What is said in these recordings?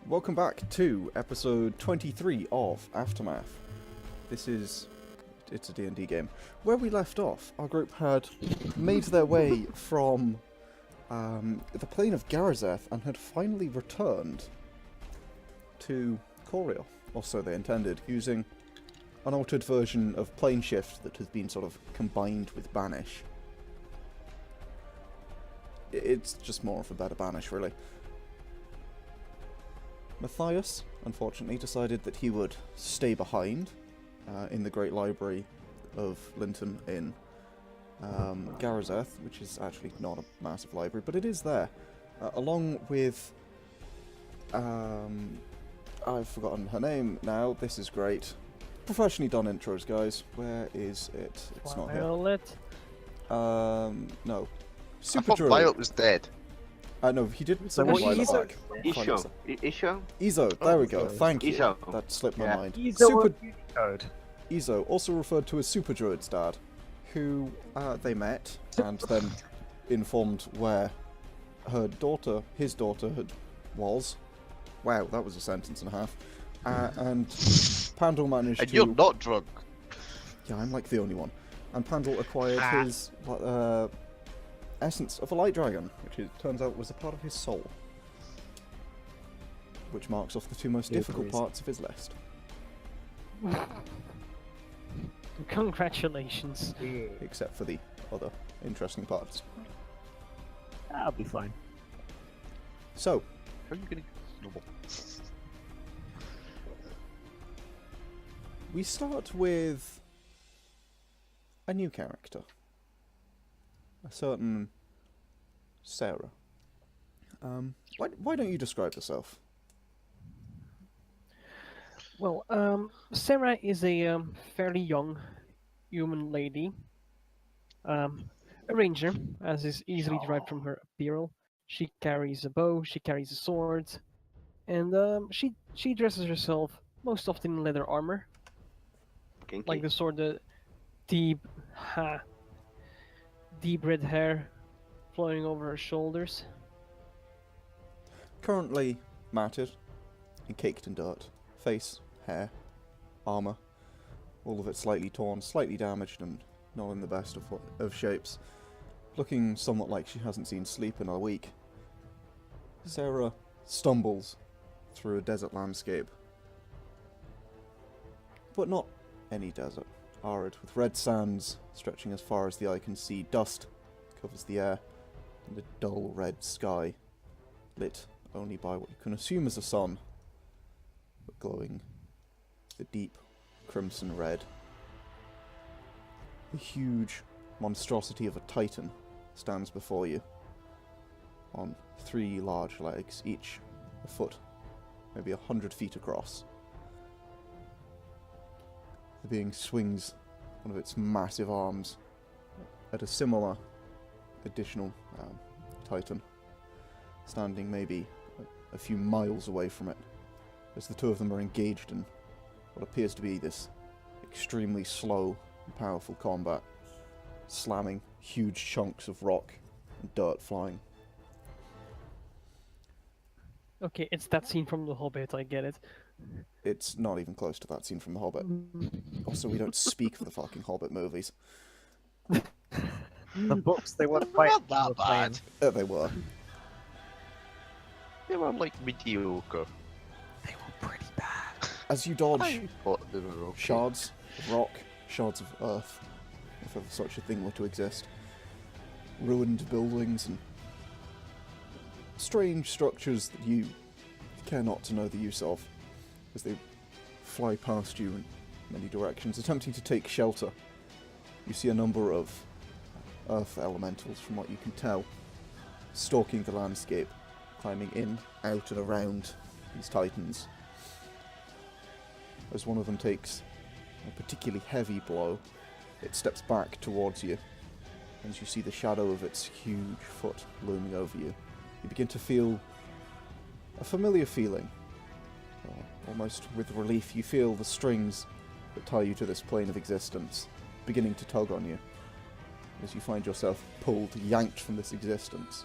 Welcome back to episode 23 of Aftermath. It's a D&D game. Where we left off, our group had made their way from the plane of Garazeth and had finally returned to Khoria, or so they intended, using an altered version of plane shift that has been sort of combined with banish. It's just more of a better banish, really. Matthias, unfortunately, decided that he would stay behind in the Great Library of Linton in Garazeth, which is actually not a massive library, but it is there, along with... I've forgotten her name now. This is great. Professionally done intros, guys. Where is it? It's not here. Violet? No. I thought Violet was dead. No, he did send what Violet Iso? back. Isho? Iso, there we go. Thank you. Iso. That slipped my mind. Code. Iso, also referred to as Super Druid's dad, who they met and then informed where his daughter was. Wow, that was a sentence and a half. And Pandal managed And to... you're not drunk. Yeah, I'm like the only one. And Pandal acquired his essence of a light dragon, which it turns out was a part of his soul. Which marks off the two most difficult parts of his list. Congratulations. Except for the other interesting parts. I'll be fine. So, How are you getting snowball? we start with a new character. A certain Sarah. Why don't you describe yourself? Well, Sarah is a fairly young human lady. A ranger, as is easily derived from her apparel. She carries a bow, she carries a sword, and she dresses herself most often in leather armor. Kinky. Like the sort of deep red hair flowing over her shoulders. Currently matted and caked in dirt. Face, hair, armour, all of it slightly torn, slightly damaged, and not in the best of shapes. Looking somewhat like she hasn't seen sleep in a week. Sarah stumbles through a desert landscape. But not any desert. Arid, with red sands stretching as far as the eye can see. Dust covers the air, and a dull red sky, lit only by what you can assume is the sun, but glowing the deep crimson red. A huge monstrosity of a titan stands before you, on 3 large legs, each a foot, maybe 100 feet across. The being swings one of its massive arms at a similar additional titan, standing maybe a few miles away from it, as the two of them are engaged in what appears to be this extremely slow and powerful combat, slamming huge chunks of rock and dirt flying. Okay, it's that scene from The Hobbit, I get it. It's not even close to that scene from The Hobbit. Also, we don't speak for the fucking Hobbit movies. The books, they weren't quite Not that bad. They were. They were like mediocre. They were pretty bad. As you dodge I thought they were okay. shards of rock, shards of earth, if ever such a thing were to exist, ruined buildings and strange structures that you care not to know the use of, as they fly past you in many directions, attempting to take shelter. You see a number of earth elementals, from what you can tell, stalking the landscape, climbing in, out and around these titans. As one of them takes a particularly heavy blow, it steps back towards you, as you see the shadow of its huge foot looming over you. You begin to feel a familiar feeling. Almost with relief, you feel the strings that tie you to this plane of existence beginning to tug on you, as you find yourself pulled, yanked from this existence.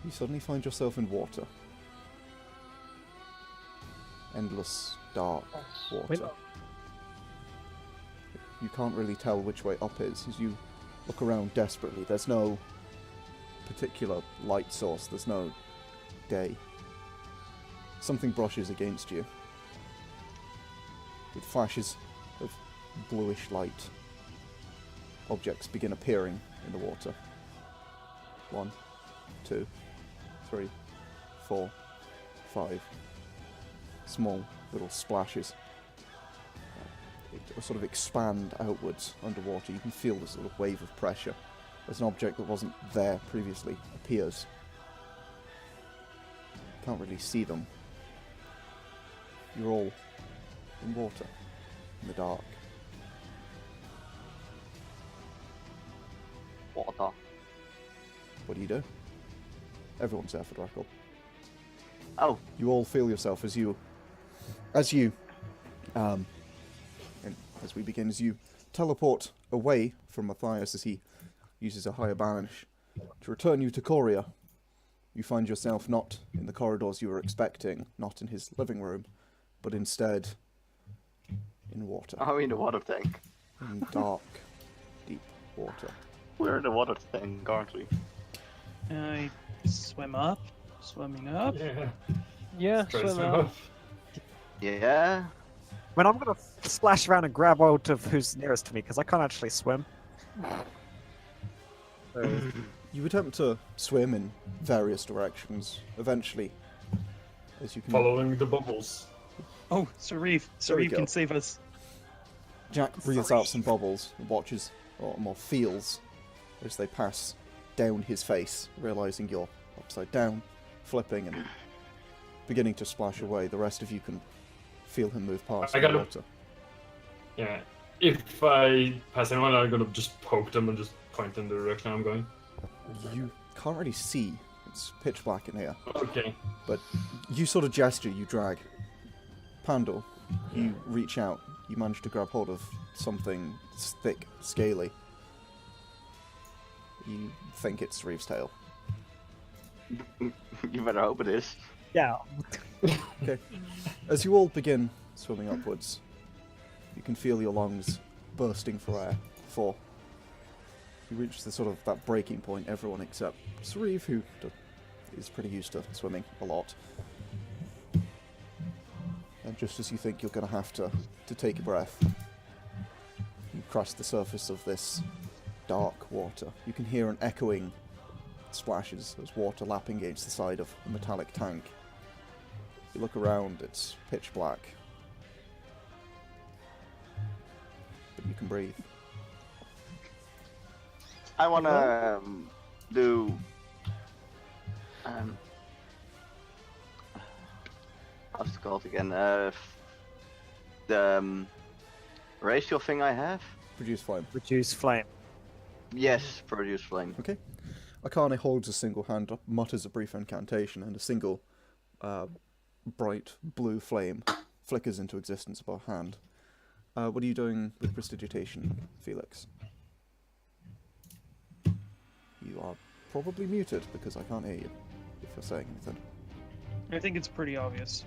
You suddenly find yourself in water. endless dark Swim water. up. You can't really tell which way up is as you look around desperately. There's no particular light source, there's no day. Something brushes against you with flashes of bluish light. Objects begin appearing in the water. 1, 2, 3, 4, 5. Small little splashes. Sort of expand outwards underwater. You can feel this little wave of pressure as an object that wasn't there previously appears. Can't really see them. You're all in water, in the dark. Water. What do you do? Everyone's there for the record. Oh, You all feel yourself as you and as we begin, as you teleport away from Matthias as he uses a higher banish to return you to Khoria. You find yourself not in the corridors you were expecting, not in his living room, but instead in water. are we in the water tank? In dark, deep water. We're in the water tank, aren't we? I swim up, swimming up. Yeah. Yeah, Try to swim swim up. up. Yeah. I mean, I'm gonna splash around and grab out of who's nearest to me because I can't actually swim. So, You attempt to swim in various directions. Eventually, as you can, Following the bubbles. Oh, Sauriv. There we Sauriv go. can save us. Jack breathes out some bubbles and watches, or more feels, as they pass down his face, realizing you're upside down, flipping and beginning to splash away. The rest of you can feel him move past I in the gotta- water. Yeah. If I pass anyone, I'm gonna just poke them and just point in the direction I'm going. You can't really see. It's pitch black in here. Okay. But you sort of gesture, you drag. Pandal, you reach out. You manage to grab hold of something thick, scaly. You think it's Reeve's tail. You better hope it is. yeah. Okay. As you all begin swimming upwards, you can feel your lungs bursting for air before you reach the sort of that breaking point. Everyone except Sauriv, who is pretty used to swimming a lot. And just as you think you're going to have to take a breath, you crest the surface of this dark water. You can hear an echoing splashes as water lapping against the side of a metallic tank. You look around, it's pitch black. But you can breathe. I wanna do. What's it called again? The ratio thing I have. Produce flame. Reduce flame. Yes, produce flame. Okay. Akane holds a single hand up, mutters a brief incantation, and a single bright blue flame flickers into existence above her hand. What are you doing with prestidigitation, Felix? You are probably muted because I can't hear you if you're saying anything. I think it's pretty obvious.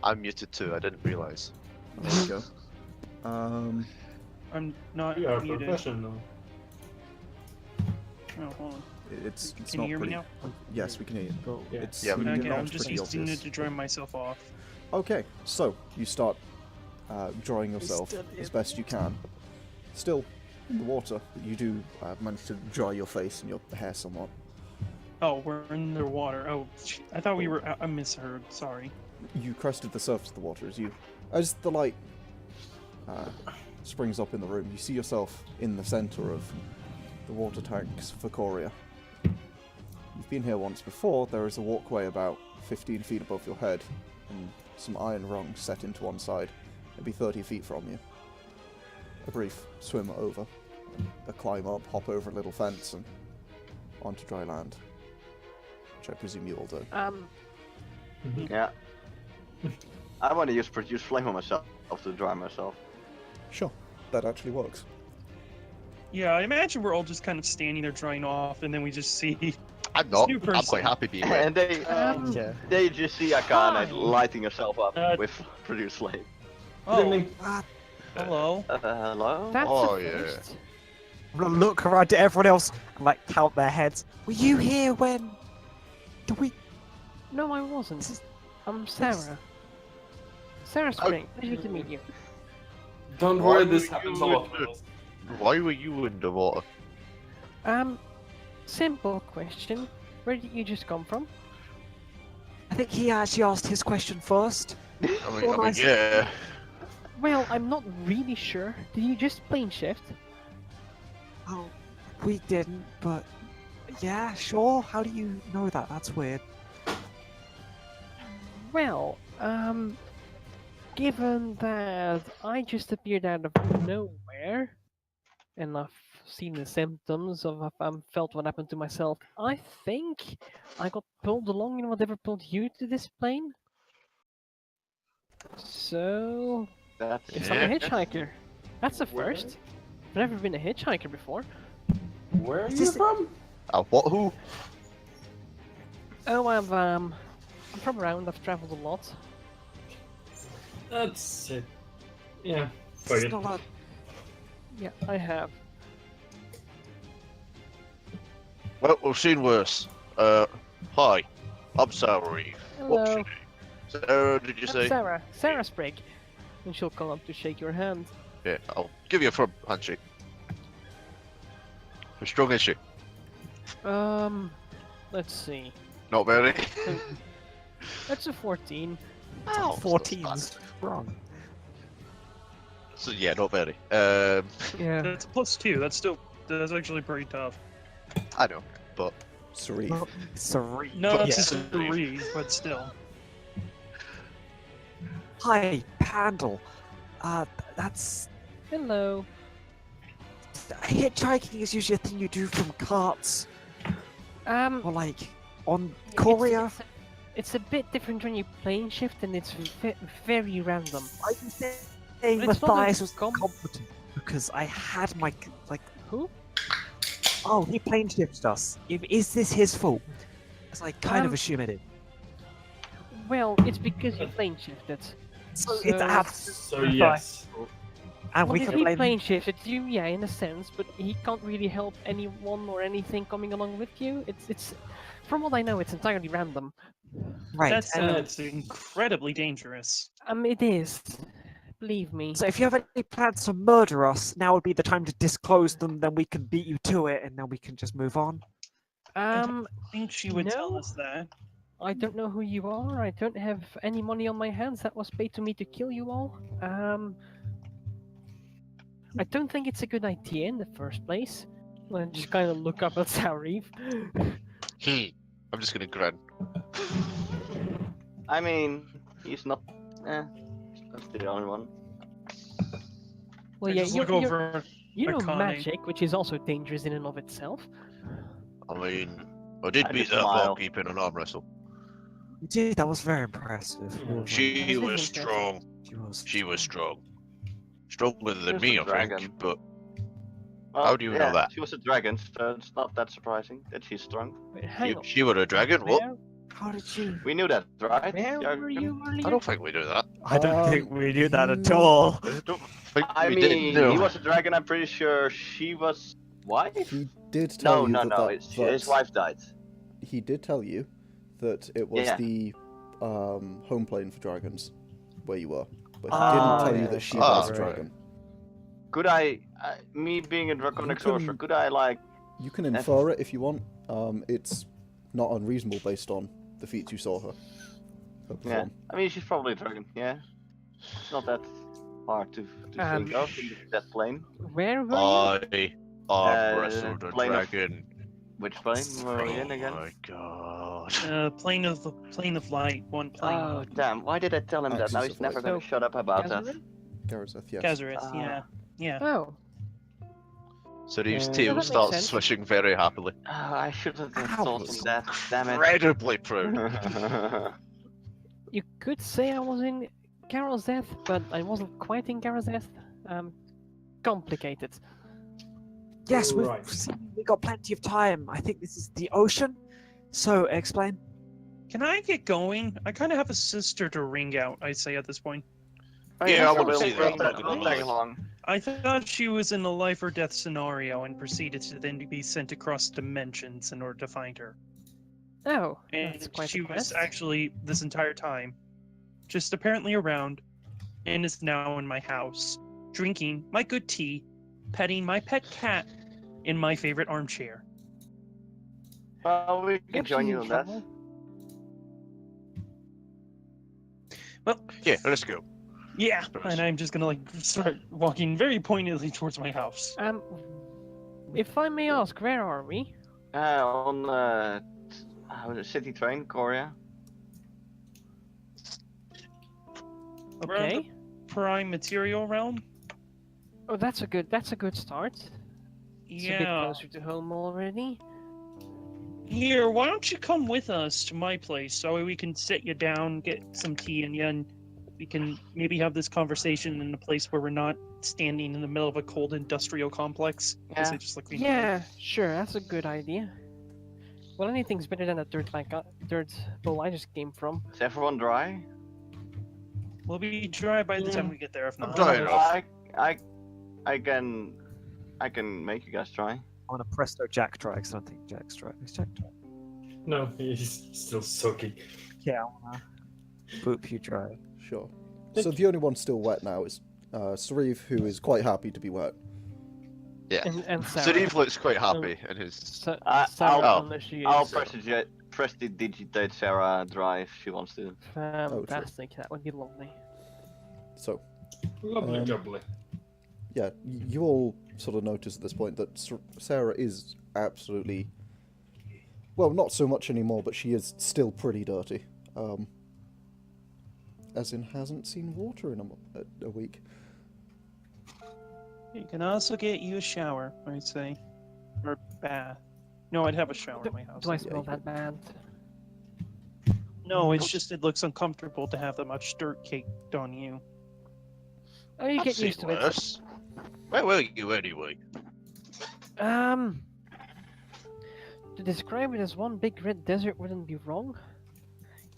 I'm muted too, I didn't realise. There you go. I'm not We are muted. professional. Oh, hold on. It's Can not you hear me pretty... now? Yes, we can hear you. Oh, yeah. It's Yeah, we can Okay, not I'm just pretty using obvious. it to dry myself off. Okay, so you start drying yourself as best you can. Still in the water, but you do manage to dry your face and your hair somewhat. Oh, we're in the water. Oh, I thought we were. I misheard. Sorry. You crested the surface of the water as the light springs up in the room. You see yourself in the center of the water tanks for Khoria. You've been here once before. There is a walkway about 15 feet above your head and some iron rungs set into one side, maybe 30 feet from you. A brief swim over, a climb up, hop over a little fence and onto dry land, which I presume you all do. Yeah. I want to use produce flame on myself to dry myself. Sure, that actually works. Yeah, I imagine we're all just kind of standing there drying off, and then we just see I'm not. New I'm quite person. happy being And red. Yeah. they just see Akane Hi. lighting herself up Uh, with produce flame. Good Oh, evening. hello. Hello? That's Oh, a yeah. first. I'm gonna look around to everyone else and like count their heads. Were you here when? Did we? No, I wasn't. I'm Sarah. Sarah Spring. Pleasure to meet you. Don't Why worry, this would happens a you lot. do- with us. Why were you in the water? Simple question. Where did you just come from? I think he actually asked his question first. nice. Yeah. Well, I'm not really sure. Did you just plane shift? Oh, we didn't, but yeah, sure. How do you know that? That's weird. Well, given that I just appeared out of nowhere, and I've seen the symptoms of felt what happened to myself, I think I got pulled along in whatever pulled you to this plane. So, That's yes, I'm a hitchhiker. That's a first. I've never been a hitchhiker before. Where are Is you this- from? What? Who? Oh, I'm from around. I've traveled a lot. That's it. Yeah. Fuck It's it. not a- Yeah, I have. Well, we've seen worse. Hi. I'm Sauriv. What's Hello. your name? Sarah, did you I'm say? Sarah. Sarah Sprague. And she'll come up to shake your hand. Yeah, I'll give you a firm handshake. How strong is she? Let's see. Not very. That's a 14. Oh, 14's wrong. So yeah, not very. Yeah. That's a +2. That's actually pretty tough. I know, but Sauriv. Well, sorry. No, But it's yeah. a 3, but still. Hi, Pandal. That's Hello. hitchhiking is usually a thing you do from carts or like on it's- Khoria. It's a bit different when you plane shift, and it's very random. Are you saying It's not Matthias a was com- competent because I had my like? Who? Oh, he plane shifted us. Is this his fault? As I kind of Um, assume it is. Well, it's because you plane shifted. So it's so- absolutely So yes. and Well, we if can he blame. plane shifted you, yeah, in a sense, but he can't really help anyone or anything coming along with you. It's from what I know, it's entirely random. Right. That's and incredibly dangerous. It is. Believe me. so if you have any plans to murder us, now would be the time to disclose them. Then we can beat you to it, and then we can just move on. I think she would tell no. us that. I don't know who you are. I don't have any money on my hands that was paid to me to kill you all. I don't think it's a good idea in the first place. I just kind of look up at Sauriv. I'm just gonna grin. I mean, he's not. He's not the only one. Well, I yeah, just you look over. you know Akane. magic, which is also dangerous in and of itself. I mean, I did I beat just that smile. barkeep in an arm wrestle. Dude, that was very impressive. Yeah. She That is was impressive. strong. She was strong. Stronger than was me, a I dragon. think. But Well, How do you know that? She was a dragon, so it's not that surprising that she's strong. Wait, hang on. she were a dragon. What? How did she? We knew that, right? Where Yargon? were you earlier? I don't think we do that. I don't Um, think we knew that at you- all. I don't think I we mean, did. No. he was a dragon. I'm pretty sure she was wife. He did tell No, you no, that, no. that, His that wife died. he did tell you that it was Yeah. the home plane for dragons where you were, but he Oh, didn't tell you yeah. that she Ah, was a right. dragon. Could I, me being a draconic can- sorcerer, could I like? You can infer it if you want. It's not unreasonable based on the feats you saw her Yeah. perform. I mean, she's probably a dragon. Yeah. It's not that hard to think of in that plane. Where were you? I wrestled a plane of- dragon. Which plane were we in Oh again? my god. Plane of light. One plane. Oh damn! Why did I tell him that? Now Axis he's of never light. gonna So, shut up about that. Gavin? Garazeth, yes. Kazareth, Ah. yeah. Yeah. Oh, Sariv's Yeah, tail that makes starts sense. swishing very happily. Oh, I shouldn't have Ow. told him that. Damn it. Incredibly proud. you could say I was in Garazeth, but I wasn't quite in Garazeth. Complicated. Yes, Right. we got plenty of time. I think this is the ocean. So, explain. Can I get going? I kind of have a sister to ring out, I'd say, at this point. Yeah, I sure, wanna see that. We'll tag along. I thought she was in a life or death scenario and proceeded to then be sent across dimensions in order to find her. Oh, And that's quite she a was quest. actually, this entire time, just apparently around, and is now in my house, drinking my good tea, petting my pet cat in my favorite armchair. Well, we can If join she's you in on that. trouble. Well, Yeah, let's go. yeah, and I'm just gonna like start walking very pointedly towards my house. If I may ask, where are we? On the city train, Khoria. Around the Okay. prime material realm. Oh, that's a good start. It's a bit Yeah. closer to home already. Here, why don't you come with us to my place so we can sit you down, get some tea in you, and we can maybe have this conversation in a place where we're not standing in the middle of a cold industrial complex. Is Yeah. it just like we Yeah, sure, that's a good idea. Well, anything's better than that dirt bowl I just came from. Is everyone dry? We'll be dry by the time we get there, if I'm not. dry enough. I can make you guys dry. I want to presto Jack dry, because I don't think Jack's dry. Is Jack dry? No, he's still soaking. Yeah, I want to boop you dry. Sure. So the only one still wet now is Sauriv, who is quite happy to be wet. Yeah. And Sarah. Sauriv looks quite happy in his. Sarah, I'll- unless she is I'll prestidigitate Sarah dry if she wants to. fantastic. That would be lovely. So, Lovely, Um, jubbly. yeah, you all sort of notice at this point that Sarah is absolutely, well, not so much anymore, but she is still pretty dirty. As in, hasn't seen water in a week. You can also get you a shower, I'd say. Or bath. No, I'd have a shower in my house. Do I Yeah, smell you that bad? No, it's just it looks uncomfortable to have that much dirt caked on you. Oh, you I've get seen used to it. worse. Where were you anyway? To describe it as one big red desert wouldn't be wrong.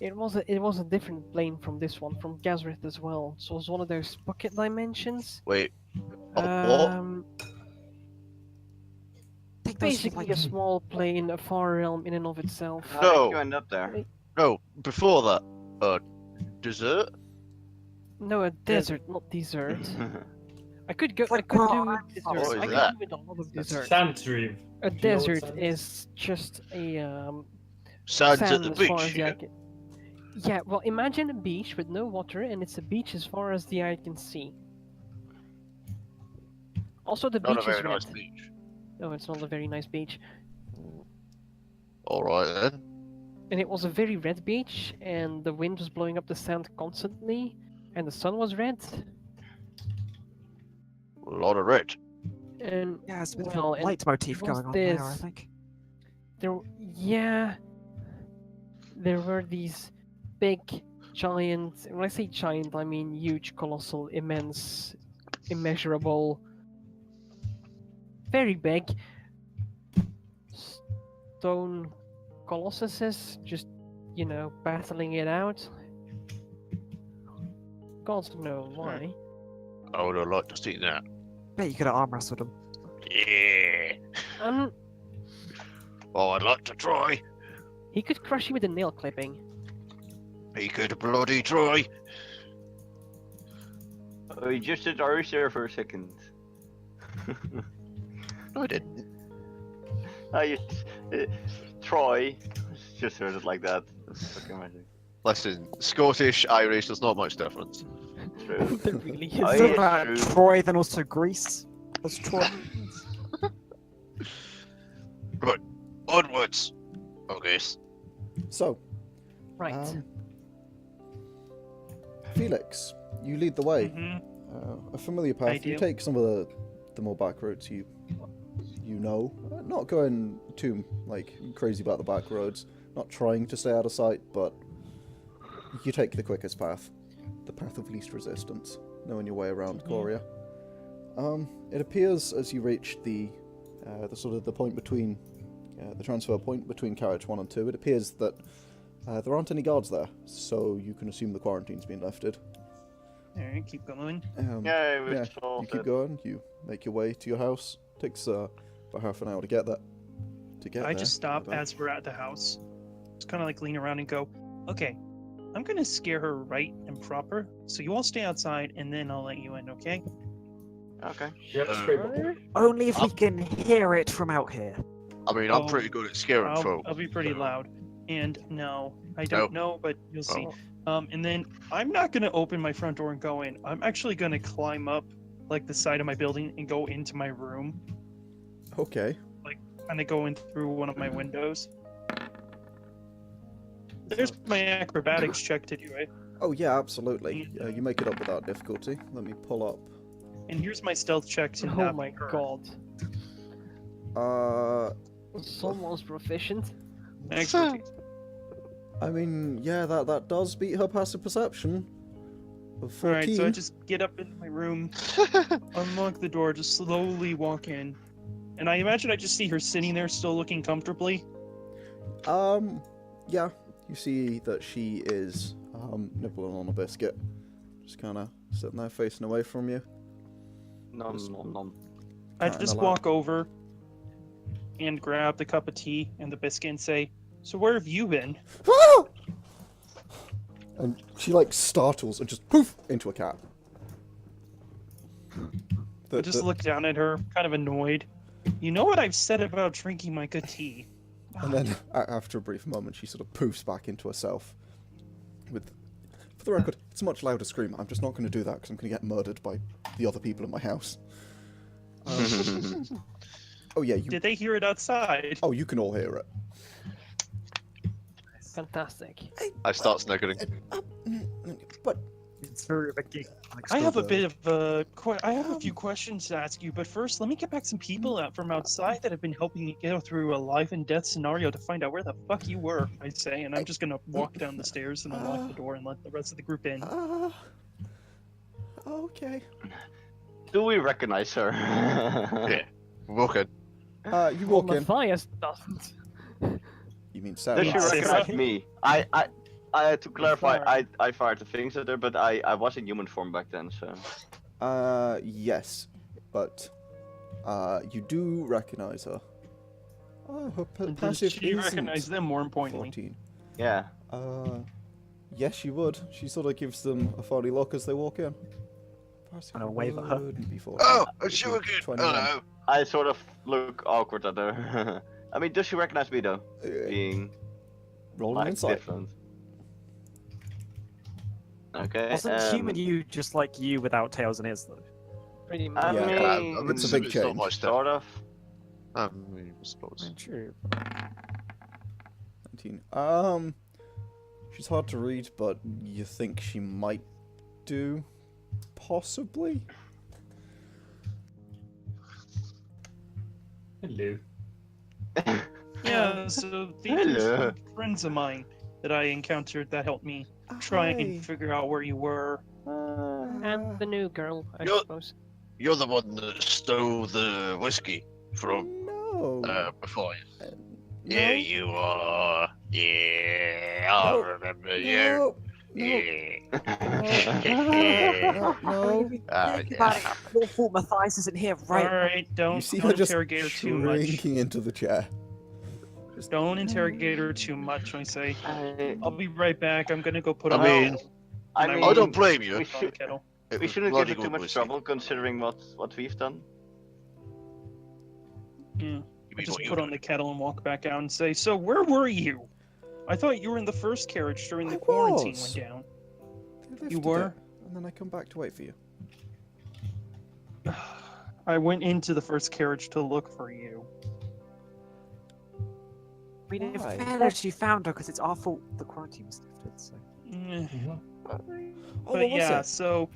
It was a different plane from this one, from Gazrith as well. So it was one of those bucket dimensions. Wait. Oh, what? Um, I think those basically like a small plane, a far realm in and of itself. How No. did you end up there? No, before that. Dessert? No, a desert, not desert. I could go. I Like, could oh, do I'm dessert. sorry. I What is could that? do with a lot of That's dessert. sand dream. A Do you know what desert sand is just a Sands sand at the as far beach, as the yeah? eye can. Yeah, well, imagine a beach with no water, and it's a beach as far as the eye can see. Also, the Not a beach very is red. nice beach. No, it's not a very nice beach. Alright then. And it was a very red beach, and the wind was blowing up the sand constantly, and the sun was red. A lot of red. And yeah, it's a bit well, of a and leitmotif was going on there, I this- think. there were these big, giant. When I say giant, I mean huge, colossal, immense, immeasurable, very big stone colossuses, just battling it out. God knows why. I would have liked to see that. Bet you could have arm wrestled him. Yeah. Um, Oh, I'd like to try. he could crush you with a nail clipping. He could bloody try. Oh, you just did Irish there for a second. No, I didn't. Troy just heard it like that. That's fucking magic. Listen, Scottish, Irish, there's not much difference. True. There really is. Oh, Is yeah. that true. Troy, then also Greece? That's Troy. Onwards. Okay. So, Right. Felix, you lead the way. Mhm. A familiar I path. You do. take some of the more back roads you know. Not going too crazy about the back roads. Not trying to stay out of sight, but you take the quickest path, the path of least resistance, knowing your way around Khoria. It appears as you reach the sort of the point between the transfer point between carriage 1 and 2, it appears that there aren't any guards there, so you can assume the quarantine's been lifted. Alright, keep going. Yeah, we You solved keep it. going. You make your way to your house. Takes about half an hour to get there. I just stop as we're at the house. Just kind of like lean around and go, okay, I'm gonna scare her right and proper, so you all stay outside and then I'll let you in, okay? Okay. Yeah, that's great. Only if we can hear it from out here. I mean, I'm pretty good at scaring I'll folk. be pretty so- loud. And no, I don't know, but you'll see. Oh. And then I'm not gonna open my front door and go in. I'm actually gonna climb up like the side of my building and go into my room. Okay. Kind of go in through one of my windows. There's my acrobatics check to do, right? Oh yeah, absolutely. You make it up without difficulty. Let me pull up. And here's my stealth check to Oh not my be heard. god. Someone's proficient. Expertise. I mean, yeah, that does beat her passive perception of 14. Alright, so I just get up into my room, unlock the door, just slowly walk in. And I imagine I just see her sitting there still looking comfortably. Yeah, you see that she is nibbling on a biscuit. Just kind of sitting there facing away from you. Nom nom nom. I Kinda just loud. walk over and grab the cup of tea and the biscuit and say, so where have you been? And she like startles and just poof into a cat. I just look down at her, kind of annoyed. You know what I've said about drinking my good tea? And then after a brief moment, she sort of poofs back into herself. With, for the record, it's a much louder scream. I'm just not going to do that because I'm going to get murdered by the other people in my house. Oh yeah, you. Did they hear it outside? Oh, you can all hear it. Fantastic. I start sniggering. But It's very like I have a bit of I have a few questions to ask you, but first, let me get back some people out from outside that have been helping me get through a life and death scenario to find out where the fuck you were. I say, and I'm just gonna walk down the stairs and unlock the door and let the rest of the group in. Okay. Do we recognize her? Yeah. Walk in. You walk in. Matthias doesn't. You mean Does Sarah? she Yes. recognize me? I to clarify, I fired the things at her, but I was in human form back then, so. Yes, but you do recognize her. Her Does passive she isn't recognize them, more importantly? 14. Yeah. Yes, she would. She sort of gives them a funny look as they walk in. And a wave at her. Wouldn't be 14. Oh, It'd it's be you again. 21. Hello. I sort of look awkward at her. I mean, does she recognize me though? Uh, Being Roll an like insight. different. Okay. Wasn't human you just like you without tails and ears though? Pretty much. I Yeah, mean, it's a big It's not my change. stuff. sort of. I mean, I suppose. True. 19. She's hard to read, but you think she might do, possibly. Hello. Yeah, so these Hello. are some friends of mine that I encountered that helped me try and figure out where you were. And the new girl, I You're- suppose. You're the one that stole the whiskey from No. before you. No. Yeah, you are. Yeah, I No. remember you. No. No. Yeah. No. Think about it. Your fault Matthias isn't here, right? Alright, You don't, see her don't just interrogate her too much. shrinking into the chair. Don't interrogate her too much, I say. I I'll be right back. I'm gonna go put I on mean, the kettle. I And mean, I don't blame you. we Put on the should kettle. It we was shouldn't bloody give her too good much whiskey. trouble considering what we've done. Yeah. You I mean just what you put on the kettle and walk back out and say, so where were you? I thought you were in the first carriage during the I quarantine was. went down. They lifted were? it, and then I come back to wait for you. I went into the first carriage to look for you. I mean, in Why? fairness, you found her because it's our fault the quarantine was lifted, so. Oh, But what was yeah, it? so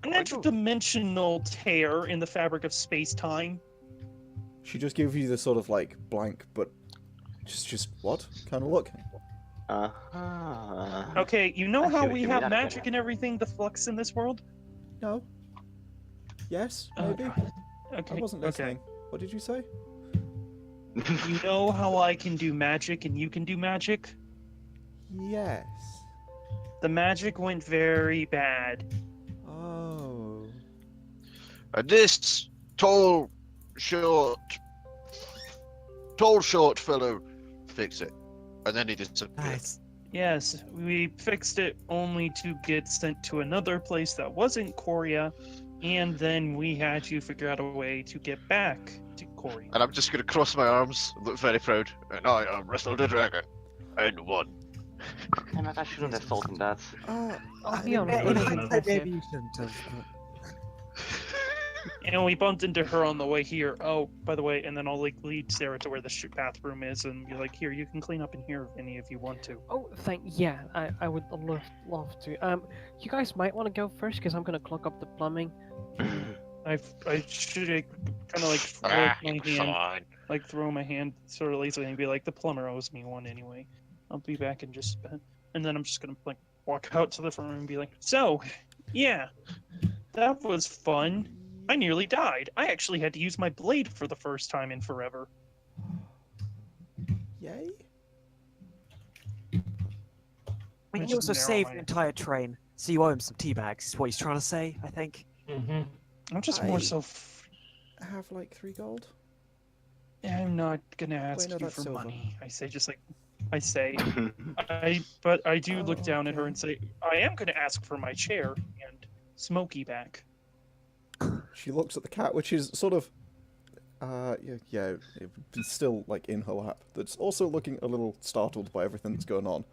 an interdimensional tear in the fabric of space-time. She just gave you the sort of like blank, but just what kind of look? Okay, you know I see how what we you have mean, magic and everything, the flux in this world? No. Yes, Oh, maybe. Okay. I wasn't okay. listening. What did you say? You know how I can do magic and you can do magic? Yes. The magic went very bad. Oh. And this tall, short fellow fix it. And then he disappeared. Nice. Yes, we fixed it only to get sent to another place that wasn't Khoria, and then we had to figure out a way to get back to Khoria. And I'm just gonna cross my arms, look very proud, and I wrestled a dragon. And won. Damn it, I shouldn't have told him that. I'll be In honest. hindsight, maybe you shouldn't have. And we bumped into her on the way here. Oh, by the way, and then I'll like lead Sarah to where the bathroom is, and be like, "Here, you can clean up in here if any of you want to." Oh, yeah, I would love to. You guys might want to go first because I'm gonna clog up the plumbing. I should kind of like throw my hand, fine. like throw my hand sort of lazily and be like, "The plumber owes me one anyway. I'll be back in just a bit." And then I'm just gonna like walk out to the front room and be like, "So, yeah, that was fun. I nearly died. I actually had to use my blade for the first time in forever." Yay. I mean, Which he is also saved narrow-minded. the entire train, so you owe him some tea bags, is what he's trying to say, I think. Mm-hmm. I'm just I- more so. I have like 3 gold. I'm not gonna ask no, you that's for silver. money. I say just like I say. But I do look Oh, down at her okay. and say, I am gonna ask for my chair and Smokey back. She looks at the cat, which is sort of, it's still like in her lap. That's also looking a little startled by everything that's going on.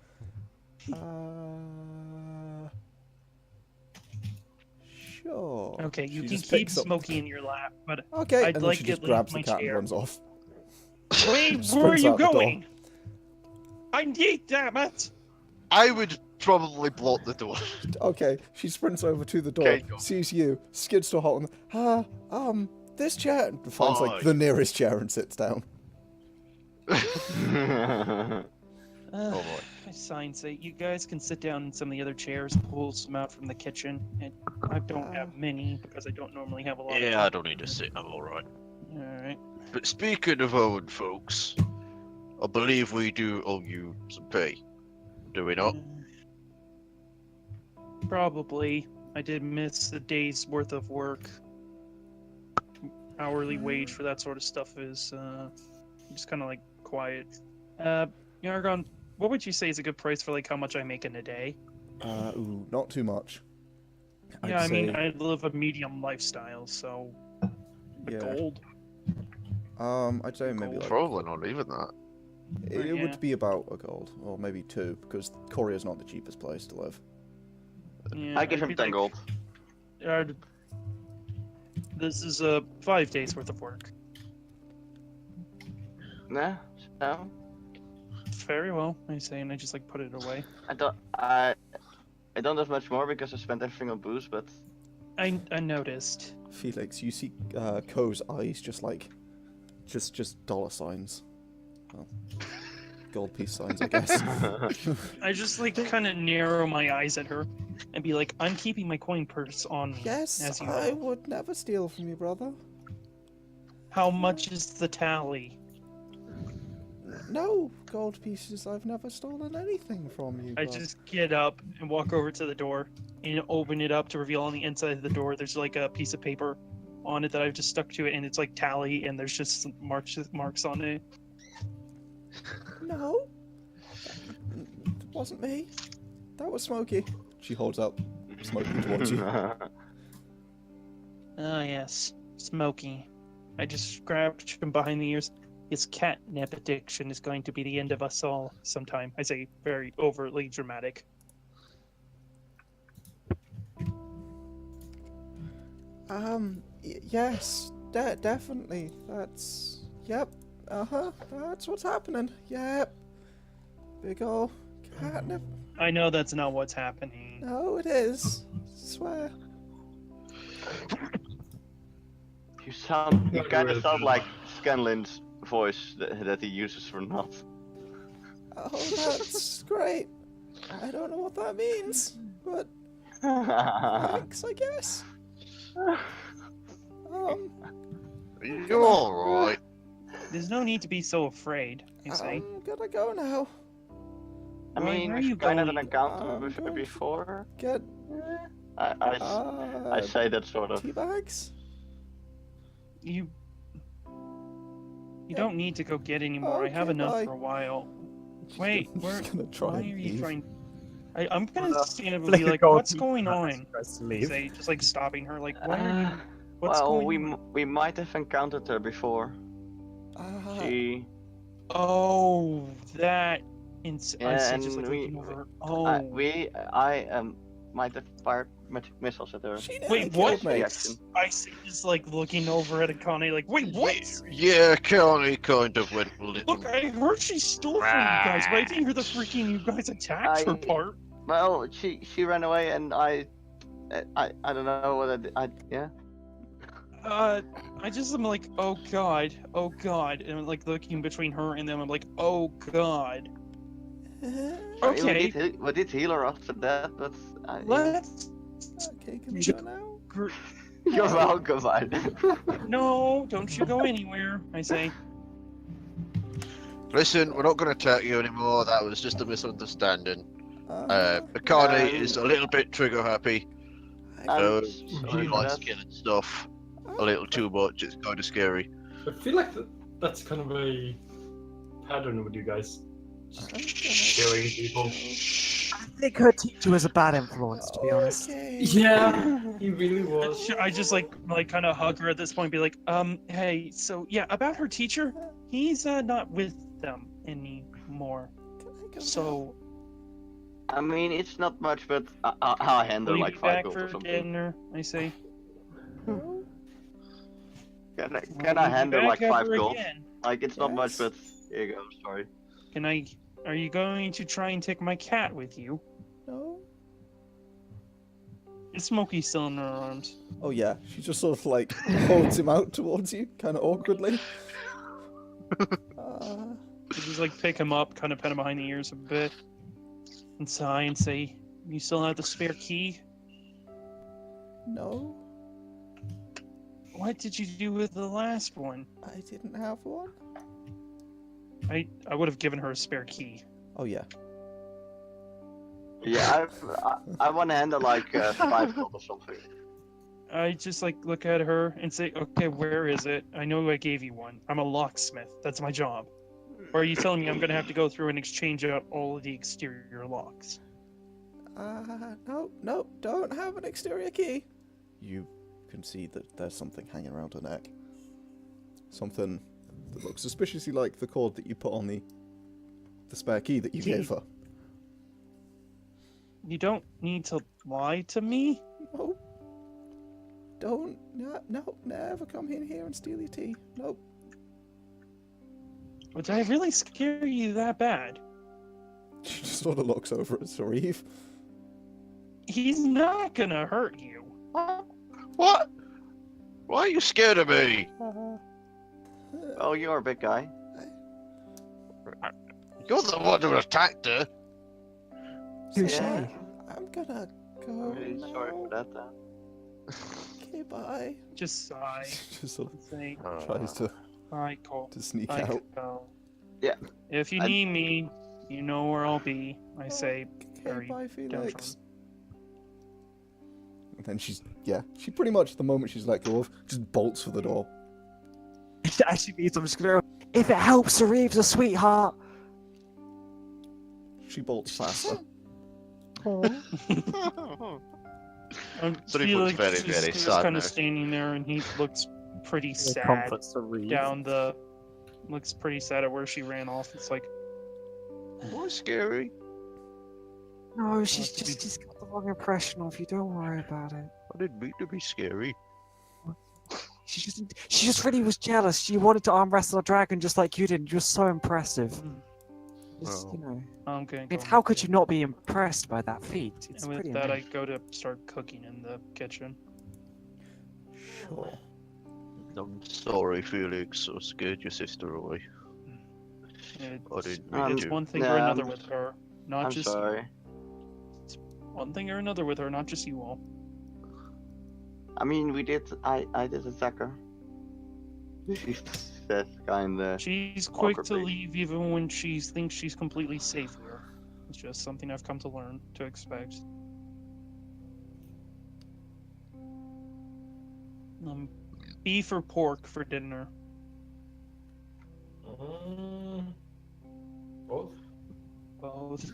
Sure. Okay, you She can just keep picks up- Smokey in your lap, but Okay, I'd and like then she just at least grabs my the cat chair. and runs off. wait, Sprints where are you out the door. going? I need damn it! I would probably block the door. Okay, she sprints over to the door, Okay, go. sees you, skids to a halt, and this chair, and finds Oh, like the nearest chair and sits down. Oh boy. Sign say you guys can sit down in some of the other chairs, pull some out from the kitchen, and I don't have many because I don't normally have a lot. Yeah, I don't need to sit. I'm alright. Alright. But speaking of owing folks, I believe we do owe you some pay. Do we not? Probably. I did miss a day's worth of work. Hourly wage for that sort of stuff is just kind of like quiet. Yargon, what would you say is a good price for like how much I make in a day? Ooh, not too much. Yeah, I mean, say- I live a medium lifestyle, so Yeah. gold. I'd say maybe like Probably not even that. it Yeah. would be about a gold, or maybe 2, because Khoria is not the cheapest place to live. Yeah, I give I'd him be 10 like- gold. This is 5 days worth of work. Nah, no. Very well, I say, and I just like put it away. I don't have much more because I spent everything on booze, but I noticed. Felix, you see Ko's eyes just dollar signs. Well, gold peace signs, I guess. I just like kind of narrow my eyes at her and be like, I'm keeping my coin purse on me. Yes, as you I know. would never steal from you, brother. How much is the tally? No, gold pieces, I've never stolen anything from you. I bro. just get up and walk over to the door and open it up to reveal on the inside of the door there's like a piece of paper on it that I've just stuck to it, and it's like tally, and there's just some marks on it. No, that wasn't me. That was Smokey. She holds up Smokey towards you. Ah, yes, Smokey. I just grabbed him behind the ears. His catnip addiction is going to be the end of us all sometime. I say very overtly dramatic. Yes, definitely. Yep, that's what's happening. Yep. Big ol' catnip. I know that's not what's happening. No, it is. Swear. You kind of sound like Scanlin's voice that he uses for not. Oh, that's great. I don't know what that means, but thanks, I guess. You're alright. There's no need to be so afraid, I say. I'm gonna go now. I Why- mean, where are we've you kind of an going? encounter I'm with her going to before. Get I say that sort of. tea bags. You Yeah. don't need to go get any more. I have Okay, enough bye. for a while. She's Wait, gonna- where? she's gonna try Why are and you leave. trying? I'm gonna Well, stand up and flick be a like, gold "What's going as on?" she tries to I leave. say, just like stopping her, like, "Why are you? What's Well, going on?" we might have encountered her before. She. Oh, that. I Yeah, see, and just like we- looking over. Oh, I might have fired magic missiles at her. She nearly wait, killed what? me. Reaction. I see, just like looking over at Akane, like, wait, what? Yeah, Connie kind of went a little. Look, I heard she stole from you guys, but I didn't hear the freaking you guys attacked her part. Well, she ran away, and I don't know what yeah. I just am like, oh god, and I'm like looking between her and them. I'm like, oh god. I mean, Okay, we did heal her after that, but let's. Okay, can we go now? You're welcome, man. No, don't you go anywhere. I say. Listen, we're not going to attack you anymore. That was just a misunderstanding. Uh, Akane is a little bit trigger happy. I'm She sorry for likes that. killing stuff a little too much. It's kind of scary. I feel like that's kind of a pattern with you guys. Just killing people. I think her teacher was a bad influence, to be honest. Okay. Yeah, he really was. I just like kind of hug her at this point, be like, hey, so yeah, about her teacher, he's not with them anymore. Can I go So I mean, it's not much, but I'll handle will you like be 5 back gold for or something. dinner? I say. now? Can Will I you be handle like back 5 ever gold? again? Like it's not much, Yes. but here you go. Sorry. Can I? Are you going to try and take my cat with you? No. Is Smokey still in her arms? Oh yeah, she just sort of like holds him out towards you, kind of awkwardly. You just like pick him up, kind of pet him behind the ears a bit, and sigh and say, "You still have the spare key? No, What did you do with the last one?" I didn't have one. I would have given her a spare key. Oh yeah. Yeah, I want to handle like 5 gold or something. I just like look at her and say, "Okay, where is it? I know I gave you one. I'm a locksmith. That's my job. Or are you telling me I'm gonna have to go through and exchange out all of the exterior locks?" No, don't have an exterior key. You can see that there's something hanging around her neck. Something that looks suspiciously like the cord that you put on the spare key that you gave her. You don't need to lie to me. No. Don't. No, never come in here and steal your tea. Nope. Did I really scare you that bad? She just sort of looks over at Sauriv. He's not gonna hurt you. What? Why are you scared of me? Oh, you're a big guy. You're the one who attacked her. Touche. Yeah. I'm gonna go I'm really now. sorry for that. Okay, bye. Just sigh. Just sort of and say, tries to "Alright, Cole. sneak I out. could go. Yeah. If you need me, you know where I'll be." I say, Okay, very bye, down Felix. And then she pretty much, at the moment she's let go of, just bolts for the door. It actually means I'm just gonna go, if it helps, Sauriv's a sweetheart. She bolts faster. So he looks very, he's very just sad kind now. of standing there, and he looks pretty sad Comforts Sauriv. down the. Looks pretty sad at where she ran off. It's like, What's scary? No, she's to be- just got the wrong impression of you. Don't worry about it. I didn't mean to be scary. She just really was jealous. She wanted to arm wrestle a dragon just like you did. And you're so impressive. Just, Oh. you know. I'm going. I mean, how could you not be impressed by that feat? It's And pretty with that, I amazing. go to start cooking in the kitchen. Sure. I'm sorry, Felix. I scared your sister away. I didn't mean It's to. one thing or another with her, not I'm just sorry. one thing or another with her, not just you all. I mean, we did. I did attack her. She says kinda. She's quick to awkwardly. leave even when she thinks she's completely safe here. It's just something I've come to learn to expect. Beef or pork for dinner? Both. Both.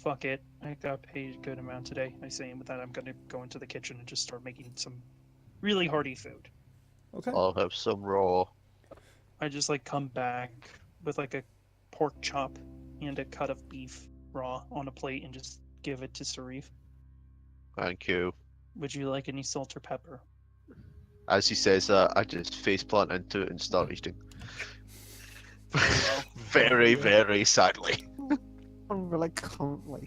Fuck it. I got paid a good amount today. I say, and with that, I'm gonna go into the kitchen and just start making some really hearty food. Okay. I'll have some raw. I just like come back with like a pork chop and a cut of beef raw on a plate and just give it to Sauriv. Thank you. Would you like any salt or pepper? As he says that, I just faceplant into it and start eating. Very, very sadly. I'm like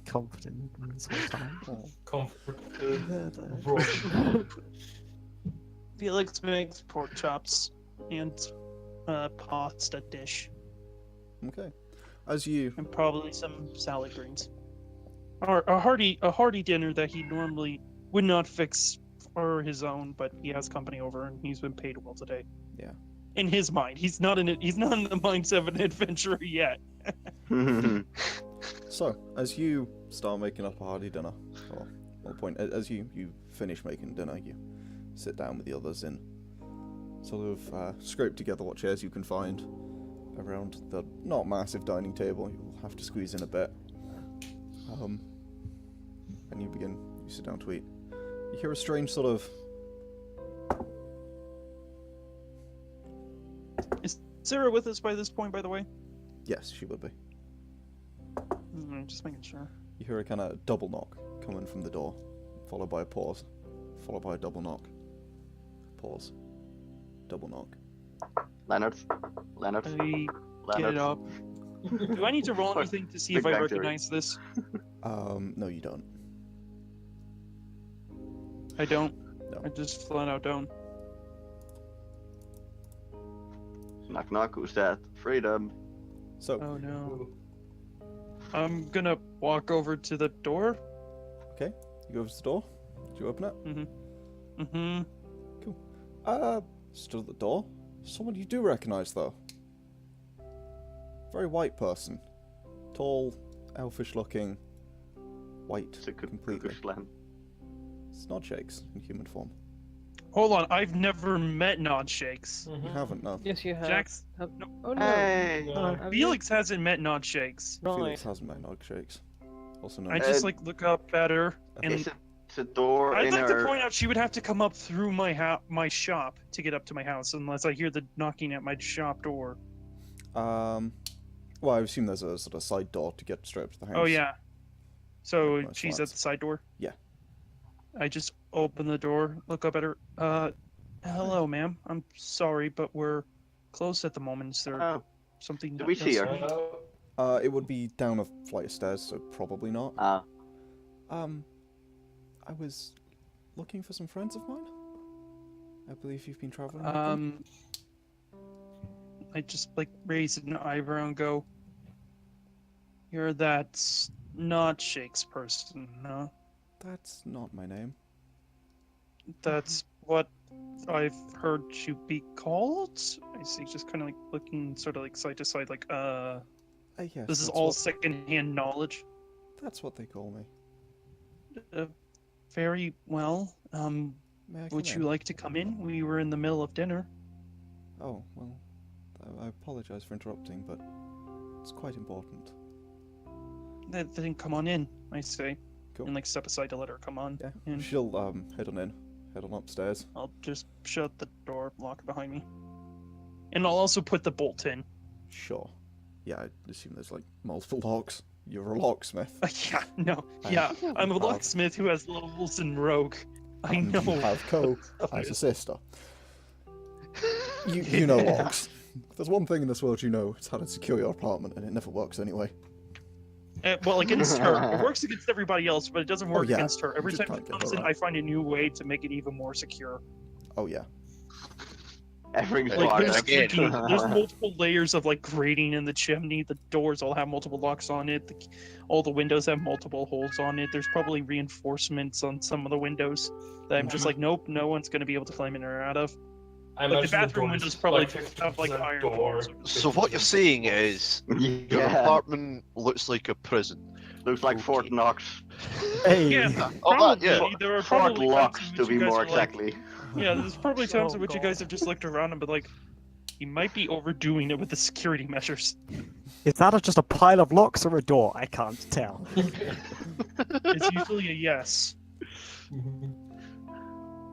confident in this whole time. Comfort. Felix makes pork chops and pasta dish Okay. As you and probably some salad greens. Or a hearty dinner that he normally would not fix for his own, but he has company over and he's been paid well today. Yeah. In his mind, he's not in the mindset of an adventurer yet. So, as you start making up a hearty dinner, or well, point as you finish making dinner, you sit down with the others and sort of scrape together what chairs you can find around the not massive dining table. You'll have to squeeze in a bit. And you sit down to eat. You hear a strange sort of Is Sarah with us by this point, by the way? yes, she would be. Just making sure. You hear a kind of double knock coming from the door, followed by a pause, followed by a double knock. Pause. Double knock. Leonard. I get up. Do I need to roll anything to see if I recognize this? No, you don't. I don't. No. I just flat out don't. Knock knock, who's that? Freedom. So, Oh no. I'm gonna walk over to the door. you go over to the door. Do you open it? Mm-hmm. Stood at the door. Someone you do recognize, though. Very white person. Tall, elfish looking. White. It's a good completely. slam. It's not Shakes in human form. Hold on, I've never met Nodshakes. You haven't, no. Yes, you have. Jax, have- no. Oh no. Hey! Have you? Felix hasn't met Nodshakes. Felix Right. hasn't met Nog Shakes. Also known I as... just like look up at her, and It's a door I'd in like her... to point out she would have to come up through my shop to get up to my house, unless I hear the knocking at my shop door. Well, I assume there's a sort of side door to get straight up to the house. Oh yeah. So Nice she's flats. at the side door. Yeah. I just open the door, look up at her. Hello, ma'am. I'm sorry, but we're closed at the moment. Is there Oh, something? do we see her? else? It would be down a flight of stairs, so probably not. I was looking for some friends of mine. I believe you've been traveling with them. I just like raise an eyebrow and go, "You're that not Shakes person, huh?" That's not my name. That's what I've heard you be called. I see, just kind of like looking sort of like side to side, like, Yes, this is that's all what- secondhand knowledge. That's what they call me. Very well. May I come Would you in? like to come in? We were in the middle of dinner. Oh, well, I apologize for interrupting, but it's quite important. Then come on in, I say. Cool. And like step aside to let her come on. Yeah, in. she'll head on upstairs. I'll just shut the door, lock it behind me. And I'll also put the bolt in. Sure. Yeah, I assume there's like multiple locks. You're a locksmith. Yeah, no. I Yeah, I'm a have- locksmith who has levels in Rogue. I and know. You have Co as a sister. You know locks. If there's one thing in this world you know, it's how to secure your apartment, and it never works anyway. Well, against her. It works against everybody else, but it doesn't work yeah, against her. Every just time can't she get comes her in, out. I find a new way to make it even more secure. Oh yeah. Every Like, Like, part. there's, again. there's multiple layers of like grating in the chimney. The doors all have multiple locks on it. All the windows have multiple holes on it. There's probably reinforcements on some of the windows that I'm just like, nope, no one's gonna be able to climb in or out of. I Like the imagine bathroom door windows is, probably like, have like 50% iron door. bars. So what you're saying is your Yeah, apartment looks like a prison. looks like Fort Okay. Knox. Hey. Yeah, Oh, that, probably. yeah. There are Fort probably times Locks, in to which you be guys more are like, exactly. yeah, there's probably times Oh, in which you guys have just looked around and been like, he might be overdoing it with the security measures. Is that just a pile of locks or a door? I can't tell. It's usually a yes. Mhm.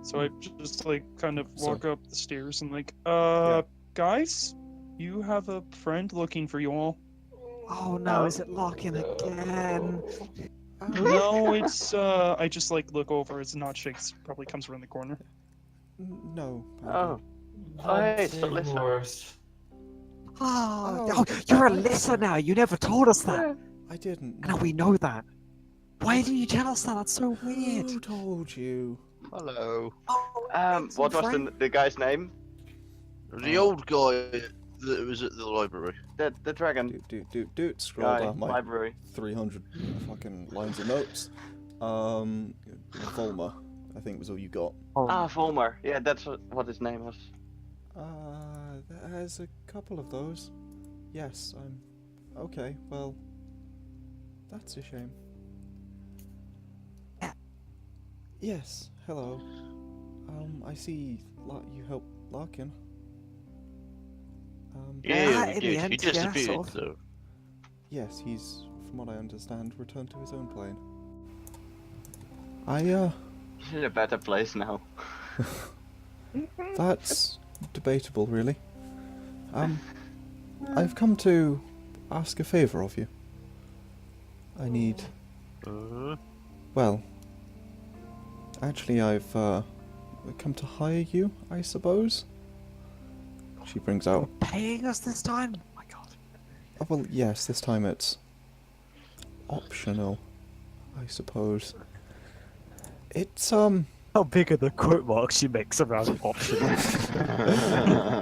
So I just like kind of So- walk up the stairs and like, Yeah. guys, you have a friend looking for you all. Oh no, is it locking again? No, it's I just like look over. It's not Shakes. Probably comes around the corner. No. Oh, That's hey, it's the even listener. worse. Oh, you're a listener now. You never told us that. I didn't. Now we know that. Why didn't you tell us that? That's so weird. Who told you? Hello. Oh, What was the guy's name? The old guy that was at the library. The dragon Dude, scroll guy, down my library. 300 fucking lines of notes. Volma, I think was all you got. Ah, Volmar. Yeah, that's what his name was. There's a couple of those. Yes, I'm... Okay, well... That's a shame. Yes, hello. I see you help Larkin. Yeah, in we the did. end, He yeah, disappeared, sort of. though. Yes, he's, from what I understand, returned to his own plane. He's in a better place now. That's debatable, really. I've come to ask a favour of you. I need... Well... Actually, I've, come to hire you, I suppose? She brings out... Paying us this time? Oh my god. Oh, well, yes, this time it's... optional, I suppose. It's, How big are the quote marks she makes around optional?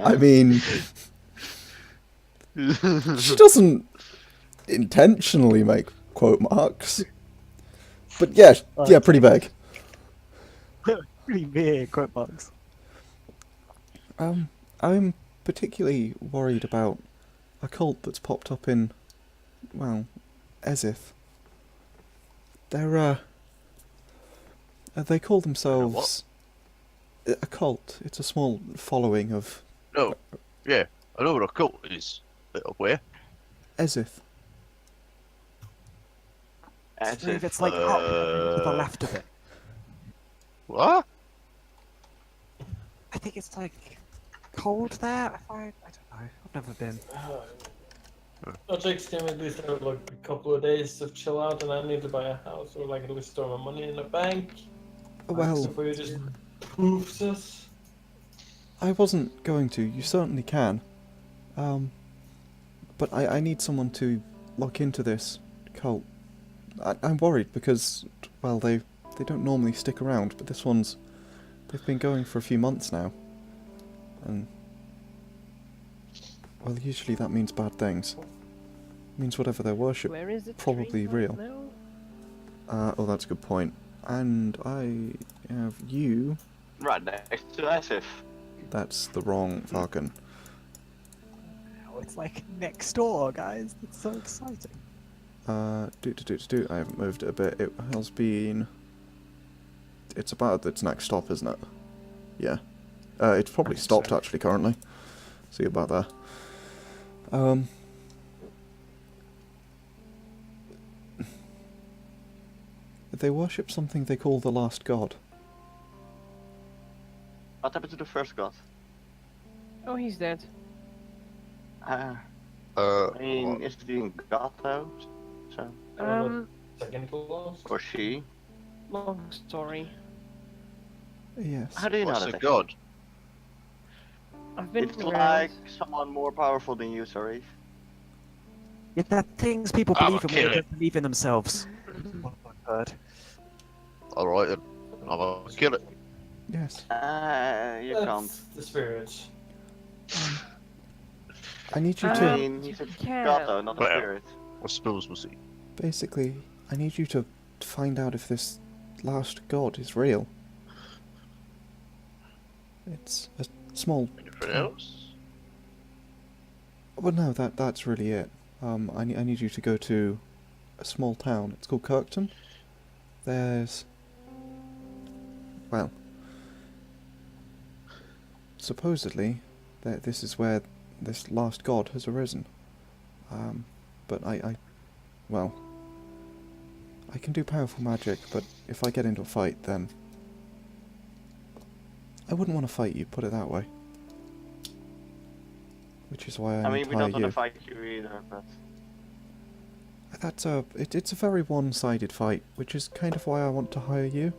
I mean... She doesn't intentionally make quote marks. But yeah, yeah, pretty big. Pretty big quote marks. I'm particularly worried about a cult that's popped up in, well, Ezith. They're, they call themselves a cult. It's a small following of No. Yeah, I know what a cult is. Where? Ezith. Steve, it's like up to the left of it. What? I think it's like cold there. I don't know. I've never been. That takes him at least have like a couple of days to chill out, and I need to buy a house or like at least store my money in a bank. Well, So you just proofs us. I wasn't going to. You certainly can. But I need someone to look into this cult. I'm worried because, well, they don't normally stick around, but this one's... They've been going for a few months now. And... Well, usually that means bad things. It means whatever they worship, Where is it? probably real. Oh, that's a good point. And I have you... Right next to Asif. That's the wrong Falcon. Oh, it's like next door, guys. That's so exciting. I haven't moved it a bit. It has been... It's about its next stop, isn't it? Yeah. It's probably stopped, actually, currently. See about that. They worship something they call the last god. What happened to the first god? Oh, he's dead. I mean, What? is it even god though? So, Second clause. or she? Long story. Yes. How do you know What's that? a actually? god? I've been It's around. like someone more powerful than you, Sauriv. Yeah, there are things people I'm believe a in when they killer. don't believe in themselves. What I've heard. Alright then. I'm gonna kill it. Yes. You can't. That's the spirit. I need you I to... mean, he's a Yeah. god though, not a Well. spirit. I suppose we'll see. Basically, I need you to find out if this last god is real. It's a Small. Anything else? Well, no, that's really it. I need you to go to a small town. It's called Kirkton. There's... Well... Supposedly, this is where this last god has arisen. But well... I can do powerful magic, but if I get into a fight, then... I wouldn't want to fight you, put it that way. Which is why I mean, we hire don't want you. to fight you either, but... It's a very one-sided fight, which is kind of why I want to hire you.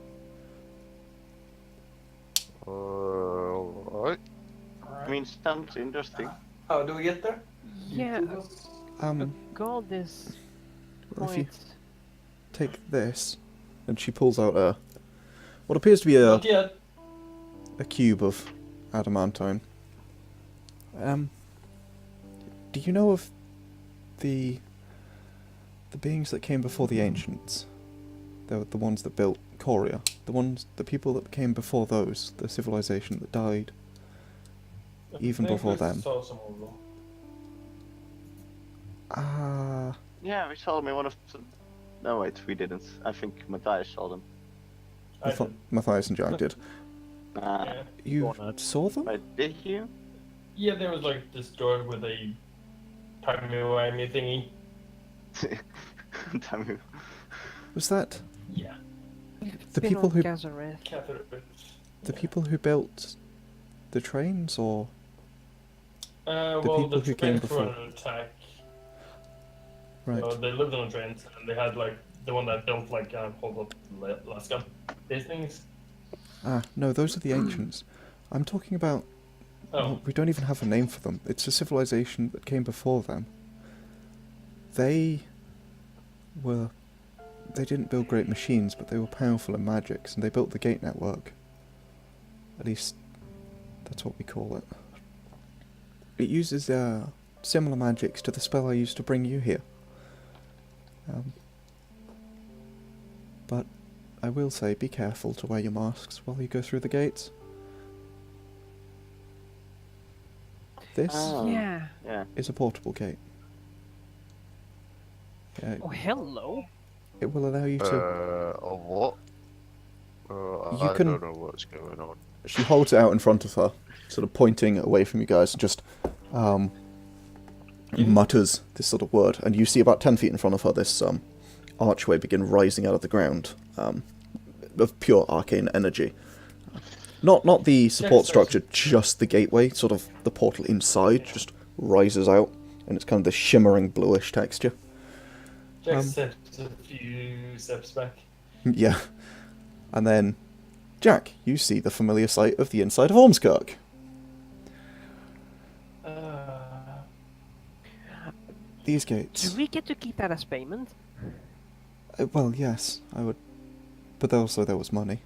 Alright. I mean, sounds interesting. How do we get there? Yeah, Um, God is if you quite... take this, and she pulls out what appears to be Not yet. a cube of adamantine. Do you know of the beings that came before the ancients? The ones that built Khoria. The people that came before those, the civilization that died even I think before we them. saw some of them. Yeah, we saw them in one of the... No, wait, we didn't. I think Matthias saw them. I did. Matthias and Jack did. Yeah. You saw them? Wait, did you? Yeah, there was like this door with a timey-wimey thingy. Damn you. Was that Yeah. the people who Gazareth. the people who built the trains, or Well, people the who came trains were before? under attack. right? So they lived on the trains, and they had like the one that built like hold up, last gun. These things. No, those are the ancients. I'm talking about. Oh, Well, we don't even have a name for them. It's a civilization that came before them. They didn't build great machines, but they were powerful in magics, and they built the gate network. At least, that's what we call it. It uses similar magics to the spell I used to bring you here. But I will say, be careful to wear your masks while you go through the gates. This Oh. Yeah. Yeah. is a portable gate. Oh, hello. It will allow you to... A what? You I can- don't know what's going on. She holds it out in front of her, sort of pointing away from you guys, and just mutters this sort of word. And you see about 10 feet in front of her this archway begin rising out of the ground of pure arcane energy. Not the support structure, just the gateway, sort of the portal inside just rises out, and it's kind of the shimmering bluish texture. Jack steps a few steps back. Yeah. And then, Jack, you see the familiar sight of the inside of Ormskirk. These gates. Do we get to keep that as payment? Well, yes, I would. But also there was money.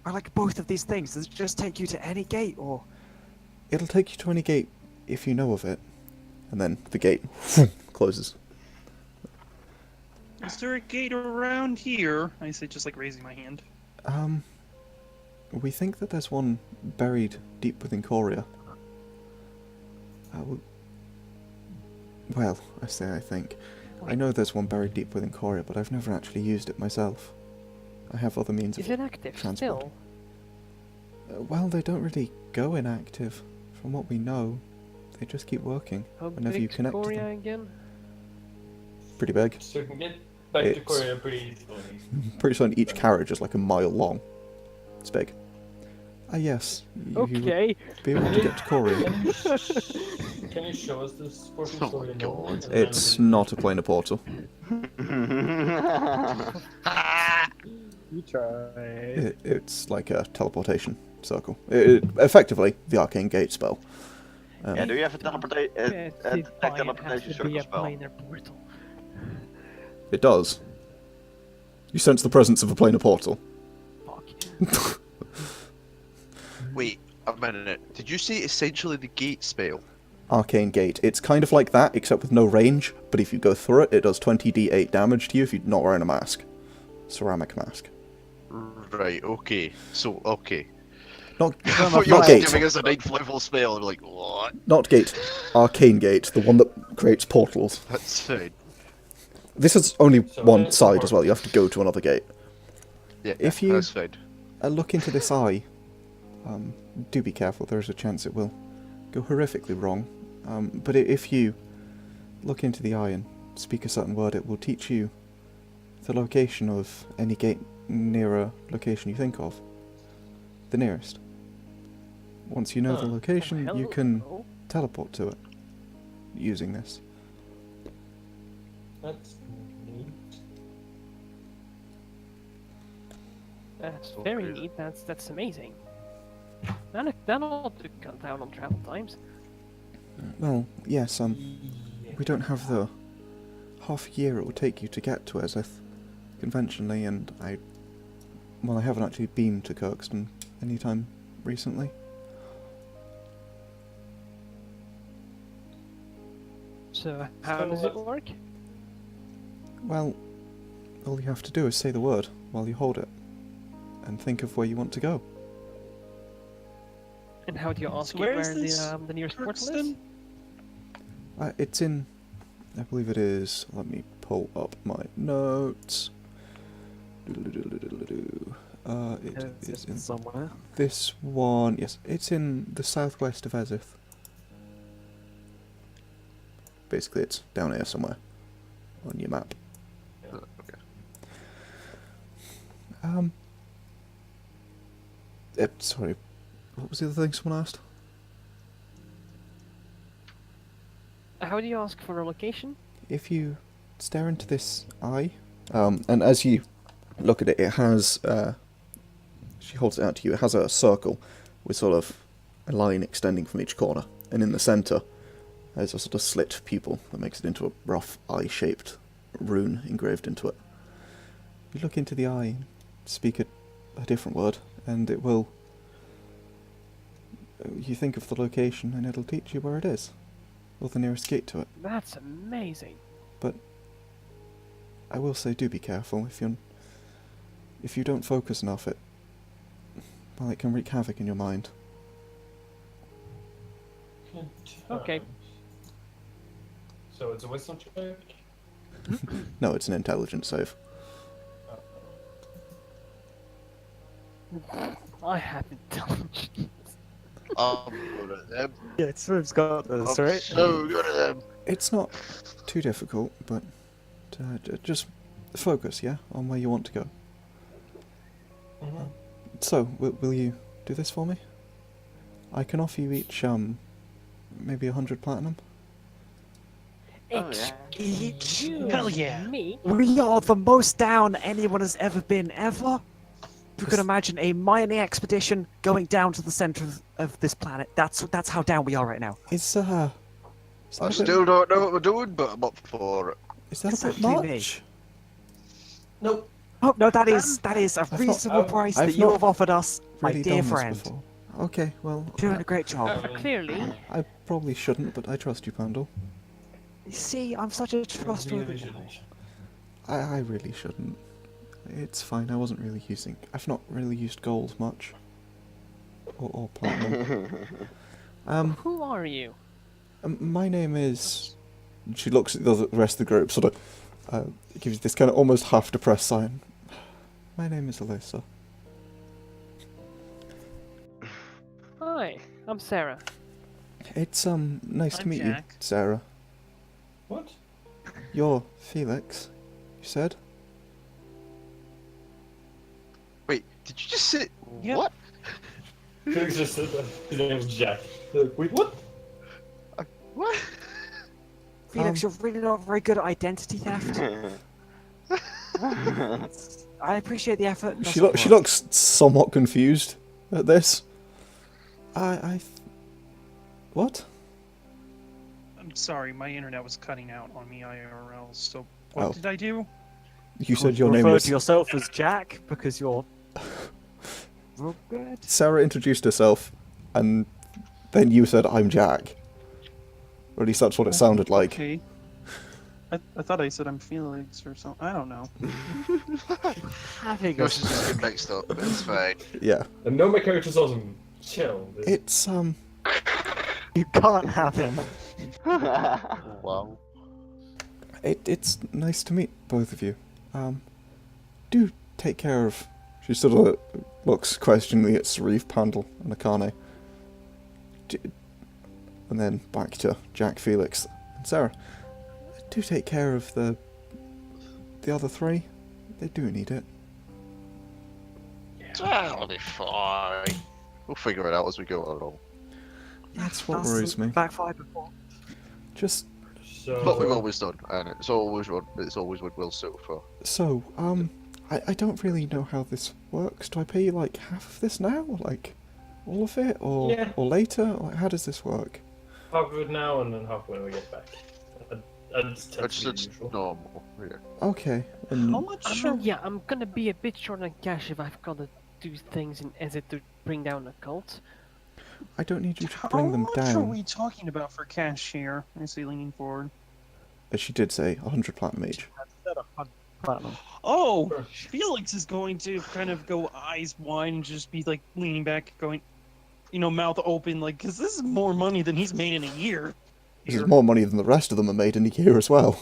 I like both of these things. Does it just take you to any gate, or...? It'll take you to any gate if you know of it. And then the gate closes. Is there a gate around here? I say, just like raising my hand. We think that there's one buried deep within Khoria. Well, I say I think. I know there's one buried deep within Khoria, but I've never actually used it myself. I have other means of Is it active transport. still? Well, they don't really go inactive. From what we know, they just keep working How whenever you big's connect to Khoria them. again? Pretty big. So you can get back to It's- Korea pretty easily. Pretty soon each carriage is like a mile long. It's big. Yes. You would Okay. be able to get to Khoria. Can you show us this portal Oh so my we know? God. And then It's we can- not a planar portal. You try. It's like a teleportation circle. Effectively, the arcane gate spell. Yeah, do you have a It teleportation has to circle be a spell? planar portal. It does. You sense the presence of a planar portal. Fuck. Wait a minute. Did you say essentially the gate spell? Arcane gate. It's kind of like that, except with no range, but if you go through it, it does 20d8 damage to you if you're not wearing a mask. Ceramic mask. Right, okay. So, okay. Not I thought you not were gate. giving us a 9th level spell. I'm like, what? Not gate. Arcane gate, the one that creates portals. That's fine. This is only So one it's side the as well. You have to go to another gate. Yeah, If you- that's fine. Look into this eye. Do be careful. There is a chance it will go horrifically wrong. But if you look into the eye and speak a certain word, it will teach you the location of any gate near a location you think of. The nearest. Once you know the Huh. location, you can Hello? teleport to it using this. That's neat. That's very Okay. neat. That's amazing. That'll cut down on travel times. Well, yes, we don't have the half year it will take you to get to Ezith conventionally, and I haven't actually been to Kirkston anytime recently. So how does it work? Well, all you have to do is say the word while you hold it, and think of where you want to go. And how do you ask where it is where this the nearest portal is? Kirkston? It's in, I believe it is, let me pull up my notes. It is in somewhere. this one, yes, it's in the southwest of Ezith. Basically, it's down here somewhere on your map. Okay. Sorry, what was the other thing someone asked? How do you ask for a location? If you stare into this eye, and as you look at it, it has, she holds it out to you, it has a circle with sort of a line extending from each corner, and in the centre there's a sort of slit pupil that makes it into a rough eye-shaped rune engraved into it. You look into the eye, speak a different word, and it will, you think of the location and it'll teach you where it is, or the nearest gate to it. That's amazing. I will say, do be careful. If you don't focus enough, it can wreak havoc in your mind. Good Okay. times. So it's a wisdom check? No, it's an intelligence save. I have intelligence. I'm good at them. Yeah, Swift's got this, I'm right? so good at them. It's not too difficult, but just focus, yeah, on where you want to go. Mhm. So, will you do this for me? I can offer you each, maybe 100 platinum. Oh, yeah. Excuse Hell yeah. me. We are the most down anyone has ever been, ever. You can imagine a mining expedition going down to the center of this planet. That's how down we are right now. Is that I a bit, still don't know what we're doing, but I'm up for it. is that a bit Exactly me. much? Nope. Oh no, that is a not- reasonable price I've that you not have offered us, my Really dear done this friend. before. Okay, well, You're doing a great job. Clearly, I probably shouldn't, but I trust you, Pandal. You see, I'm such a Really trustworthy guy. shouldn't. I really shouldn't. It's fine, I wasn't really using... I've not really used gold much. Or platinum. who are you? My name is... She looks at the rest of the group, sort of gives this kind of almost half-depressed sign. My name is Alyssa. Hi, I'm Sarah. It's, nice to I'm meet Jack. you, Sarah. What? You're Felix, you said? Wait, did you just say Yep. what? Felix just said that. His name is Jack. Like, wait, what? What? Felix, you're really not very good at identity theft. I appreciate the effort. She doesn't work. looks somewhat confused at this. What? I'm sorry, my internet was cutting out on me IRL. So what Oh. did I do? You said your You name refer was... to yourself as Jack because you're real good. Sarah introduced herself, and then you said, I'm Jack. Or at least that's what it sounded like. Okay. I thought I said I'm Felix or something. I don't know. Having a Yours is just get mixed up, but it's fine. Yeah. And no, my character's awesome. Chill. Dude. It's You can't have him. Wow. it's nice to meet both of you. Do take care of. She sort of looks questioningly at Sauriv, Pandal, and Akane. And then back to Jack, Felix, and Sarah. Do take care of the other three. They do need it. That'll be fine. We'll figure it out as we go along. That's what worries me. Backfired before. Just What we've So, always done, and it's always what we'll so far. so, I don't really know how this works. Do I pay you like half of this now, or like all of it, or Yeah. or later? Like, how does this work? half of it now and then half when we get back. That's It's usual. normal. Yeah. Okay. And How much? Yeah, I'm gonna be a bit short on cash if I've gotta do things in Ezit to bring down a cult. I don't need you to bring them How much are down. we talking about for cash here? I see leaning forward. As she did say, 100 platinum each. Platinum. Oh, Sure. Felix is going to kind of go eyes wide and just be like leaning back, going, mouth open, like, because this is more money than he's made in a year. This is more money than the rest of them are made in a year as well.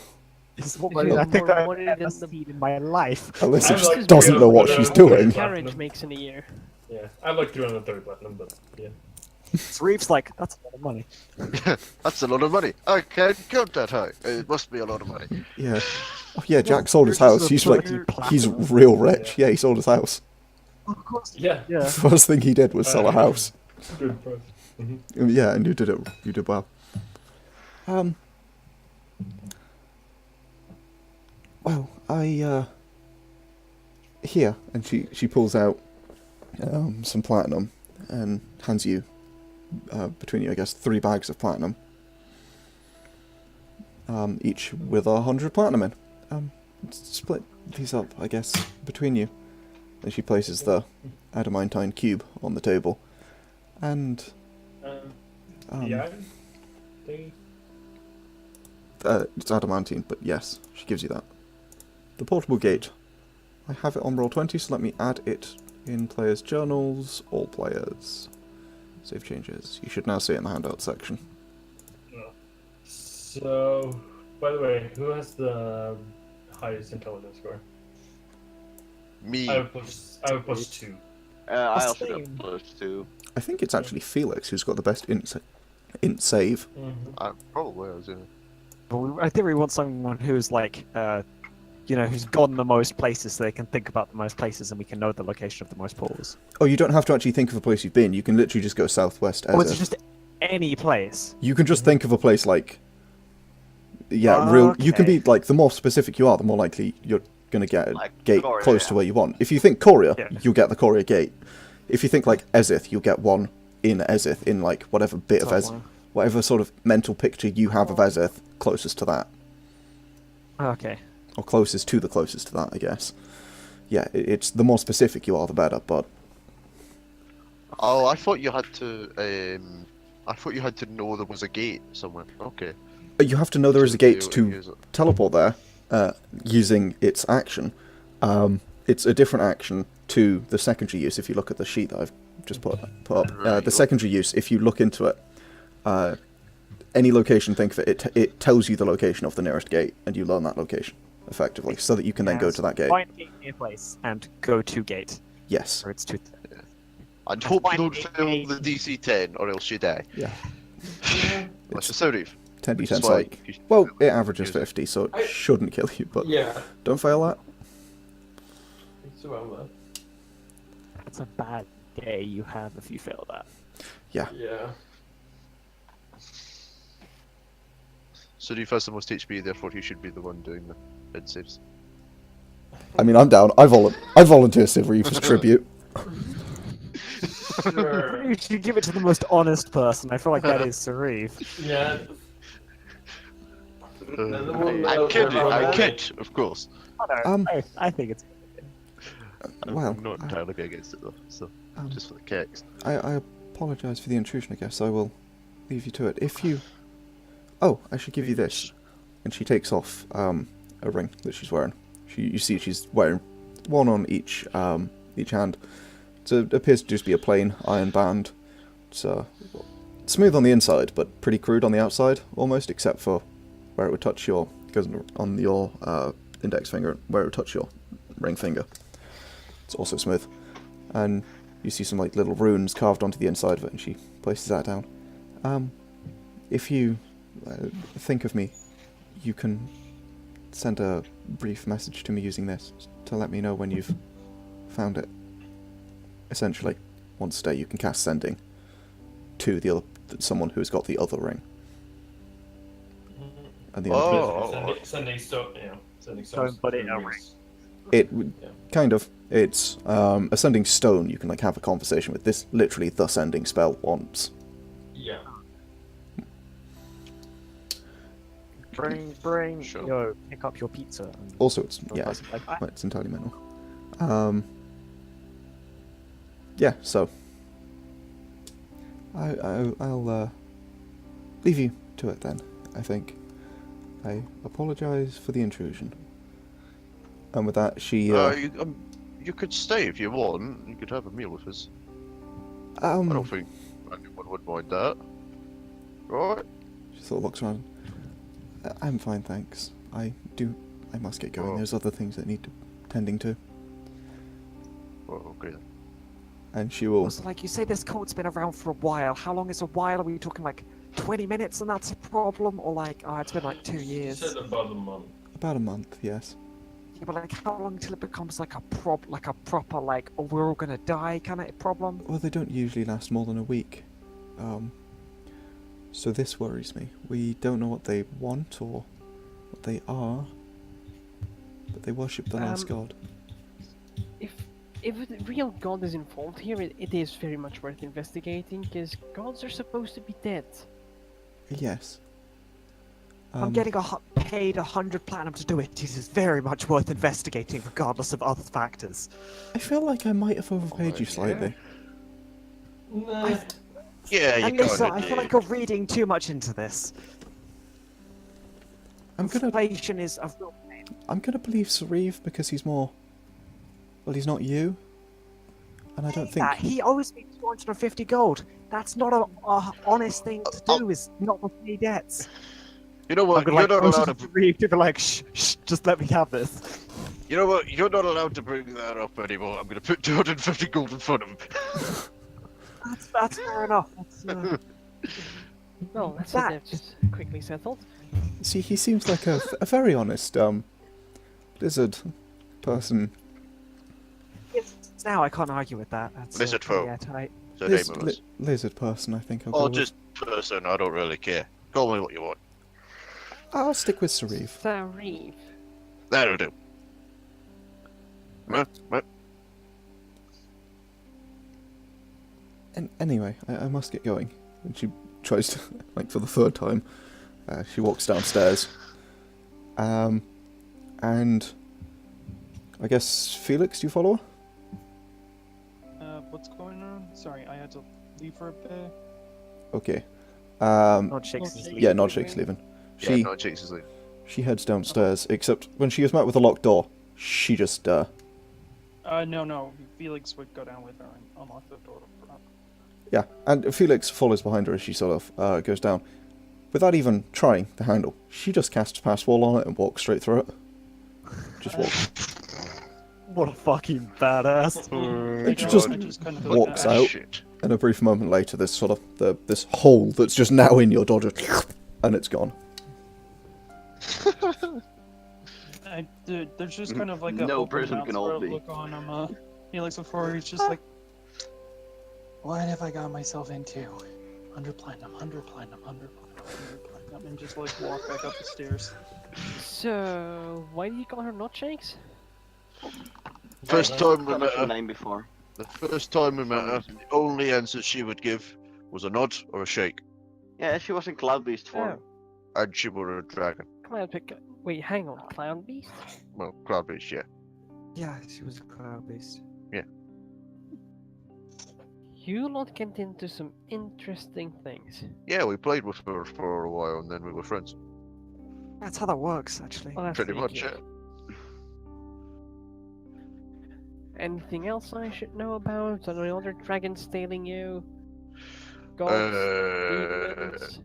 This is This what is I think more I've money ever than the- seen in my life. Alyssa I'm just like doesn't know what 300 she's doing. Carriage makes in a year. Yeah, I have like 330 platinum, but yeah. Sauriv's like, that's a lot of money. That's a lot of money. I can't count that high. It must be a lot of money. Yeah. Oh yeah, Jack sold his house. He's like, he's real rich. Yeah, he sold his house. Of course. Yeah, Yeah. First thing he did was sell a house. good price. Yeah, and you did it. You did well. Well, here, and she pulls out some platinum and hands you between you, I guess, 3 bags of platinum. Each with 100 platinum in. Split these up, I guess, between you. And she places the adamantine cube on the table. And Yeah. Thingy. it's adamantine, but yes, she gives you that. The portable gate. I have it on Roll20, so let me add it in players' journals. All players. Save changes. You should now see it in the handout section. So, by the way, who has the highest intelligence score? Me. I have +2. I also Same. got +2. I think it's actually Felix who's got the best int save. I probably was. Yeah. But I think we want someone who's like, who's gone the most places so they can think about the most places and we can know the location of the most pools. Oh, you don't have to actually think of a place you've been. You can literally just go southwest. Or it's Ezra. just any place. You can just think of a place like... Yeah, real. You can Okay. be, like, the more specific you are, the more likely you're going to get a Like gate Khoria, close to yeah. where you want. If you think Khoria, Yeah. you'll get the Khoria gate. If you think, like, Ezith, you'll get one in Ezith, in, like, whatever bit of Ezith. Whatever sort of mental picture you have of Ezith, closest to that. Okay. Or closest to the closest to that, I guess. Yeah, it's the more specific you are, the better, but... Oh, I thought you had to. I thought you had to know there was a gate somewhere. Okay. You have to know there is a gate to Use it. teleport there, using its action. It's a different action to the secondary use, if you look at the sheet that I've just put up. Right. The secondary use, if you look into it, any location, think of it, it tells you the location of the nearest gate, and you learn that location, effectively, so that you can then go to that gate. Find a near place and go to gate. Yes. Or it's too. I'd hope you Find don't a fail gate. the DC 10, or else you die. Yeah. That's a Sauriv. 10d10's Which is why like... you should- Well, it averages use it. 50, so it I- shouldn't kill you, but Yeah. don't fail that. It's well done. That's a bad day you have if you fail that. Yeah. Sauriv has the most HP, therefore he should be the one doing the bid saves. I mean, I'm down. I volunteer Sauriv as tribute. Sure. You should give it to the most honest person. I feel like that is Sauriv. Yeah. I'm kidding, of course. I think it's. Well, I'm not entirely against it though, so just for the kicks. I apologise for the intrusion, I guess. I will leave you to it. If you... Oh, I should give you this. And she takes off a ring that she's wearing. You see she's wearing one on each hand. It appears to just be a plain iron band. It's smooth on the inside, but pretty crude on the outside, almost, except for where it would touch your... It goes on your index finger, where it would touch your ring finger. It's also smooth. And you see some like little runes carved onto the inside of it, and she places that down. If you think of me, you can send a brief message to me using this to let me know when you've found it. Essentially, once a day you can cast sending to the other someone who's got the other ring. And the Sending stone, sending Stone, but in a ring. It would kind of. It's a sending stone you can like have a conversation with. This literally the sending spell once. Yeah. Bring, Sure. yo, pick up your pizza. Also, it's it's entirely mental. Yeah, so I'll leave you to it then. I think. I apologise for the intrusion. And with that, she. You could stay if you want. You could have a meal with us. I don't think anyone would mind that. Right? She sort of looks around. I'm fine, thanks. I must get going. There's other things that need tending to. Oh, okay. And she will. So, like, you say this cult's been around for a while. How long is a while? Are we talking like 20 minutes and that's a problem? Or like, it's been like 2 years? She said about a month. About a month, yes. Yeah, but like, how long till it becomes like a proper like, oh, we're all gonna die kind of problem? Well, they don't usually last more than a week. So this worries me. We don't know what they want or what they are, but they worship the last god. If the real god is involved here, it is very much worth investigating, because gods are supposed to be dead. Yes. I'm getting paid 100 platinum to do it. This is very much worth investigating, regardless of other factors. I feel like I might have overpaid you slightly. Nah. Yeah, you And can't. Lisa, I feel like you're reading too much into this. Inflation is a real pain. I'm gonna believe Sauriv because he's more. Well, he's not you. And I don't think. He owes me 250 gold. That's not a honest thing to do. Is not pay debts. You know what? You're not allowed to. Be like, shh, just let me have this. You know what? You're not allowed to bring that up anymore. I'm gonna put 250 gold in front of him. That's fair enough. Well, that's just quickly settled. See, he seems like a very honest lizard person. Now I can't argue with that. That's Lizard folk. Yeah, tight. So name of us. Lizard person, I think. I'll go Or with. just person. I don't really care. Call me what you want. I'll stick with Sauriv. Sauriv. That'll do. And anyway, I must get going. And she tries to, like, for the third time, she walks downstairs. And I guess Felix, do you follow her? What's going on? Sorry, I had to leave for a bit. Okay. Nod shakes his Yeah, Nod shakes leaving. Yeah, no, Jesus. She heads downstairs, except when she is met with a locked door, she just, No. Felix would go down with her and unlock the door. Yeah, and Felix follows behind her as she sort of goes down. Without even trying the handle, she just casts Pass Wall on it and walks straight through it. Just walks. What a fucking badass. And she just walks out, and a brief moment later, this sort of this hole that's just now in your door, just, and it's gone. There's just kind of like a No open person mouth can sort hold of me. look on Felix before he's just like, what have I got myself into? 100 platinum, 100 platinum, 100 platinum, and just like walk back up the stairs. So, why do you call her Nod Shakes? First time we I've met heard her her, name before. the first time we met her, the only answer she would give was a nod or a shake. Yeah, she was in Cloud Beast form. And she were a dragon. Cloud Pick. Wait, hang on. Cloud Beast? Well, Cloud Beast, yeah. Yeah, she was a cloud beast. You lot get into some interesting things. Yeah, we played with her for a while and then we were friends. That's how that works, actually. Well, that's Pretty much, cute. yeah. Anything else I should know about? Are there other dragons tailing you? gods, Uh, demons.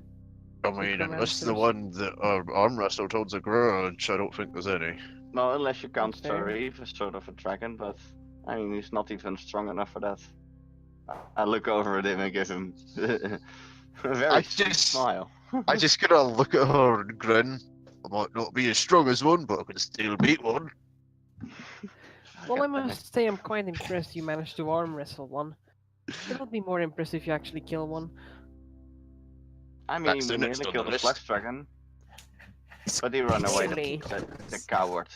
I mean, unless the Necromancers. one that arm wrestled holds a grudge, I don't think there's any. No, unless you count Fair. Sauriv as sort of a dragon, but I mean, he's not even strong enough for that. I look over at him and give him a very sweet smile. I just gonna look at her and grin. I might not be as strong as one, but I can still beat one. Well, I must say I'm quite impressed you managed to arm wrestle one. It would be more impressive if you actually kill one. I mean, That's we the next nearly on killed the the list. Flux Dragon. But he ran away, Really? the coward.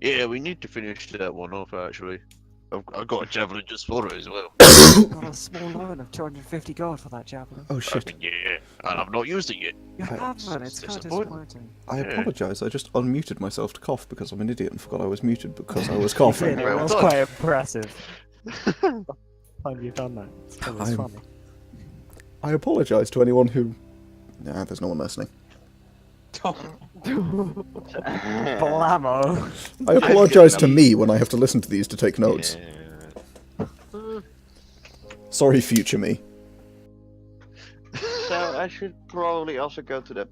Yeah, we need to finish that one off, actually. I've got a javelin just for it as well. Got a small loan of 250 gold for that javelin. Oh I shit. mean, yeah, and I've not used it yet. You I- haven't, it's kind of disappointing. disappointing. I Yeah. apologise. I just unmuted myself to cough because I'm an idiot and forgot I was muted because I was coughing. Well That's done. quite impressive. Time you've done that. It's kind of I'm- funny. I apologise to anyone who. Nah, there's no one listening. Blammo. I apologise to me when I have to listen to these to take notes. Sorry, future me. So I should probably also go to the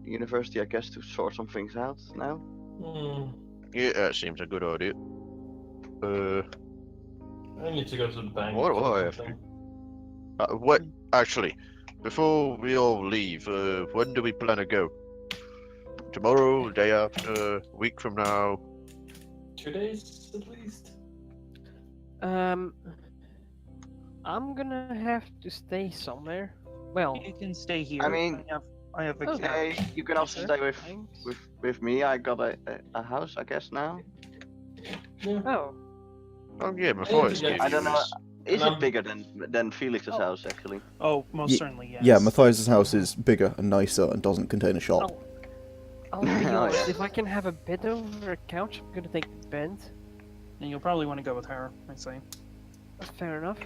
university, I guess, to sort some things out now. Hmm. Yeah, that seems a good idea. I need to go to the bank. What do or I have to- something. What? Actually, before we all leave, when do we plan to go? Tomorrow, day after, week from now? 2 days at least. I'm gonna have to stay somewhere. Well, You can stay here. I mean, I have a Oh. couch. Hey, you can also stay thanks. with me. I got a house, I guess now. Yeah. Oh, Oh yeah, Matthias Yeah, gave I you don't know. his. Is Um, it bigger than Felix's Oh. house actually? Oh, most Ye- certainly, yes. Yeah, Matthias' house is bigger and nicer and doesn't contain a shop. I'll be Oh, honest. yeah. If I can have a bed over a couch, I'm gonna take the bed. And you'll probably want to go with her, I say. Fair enough.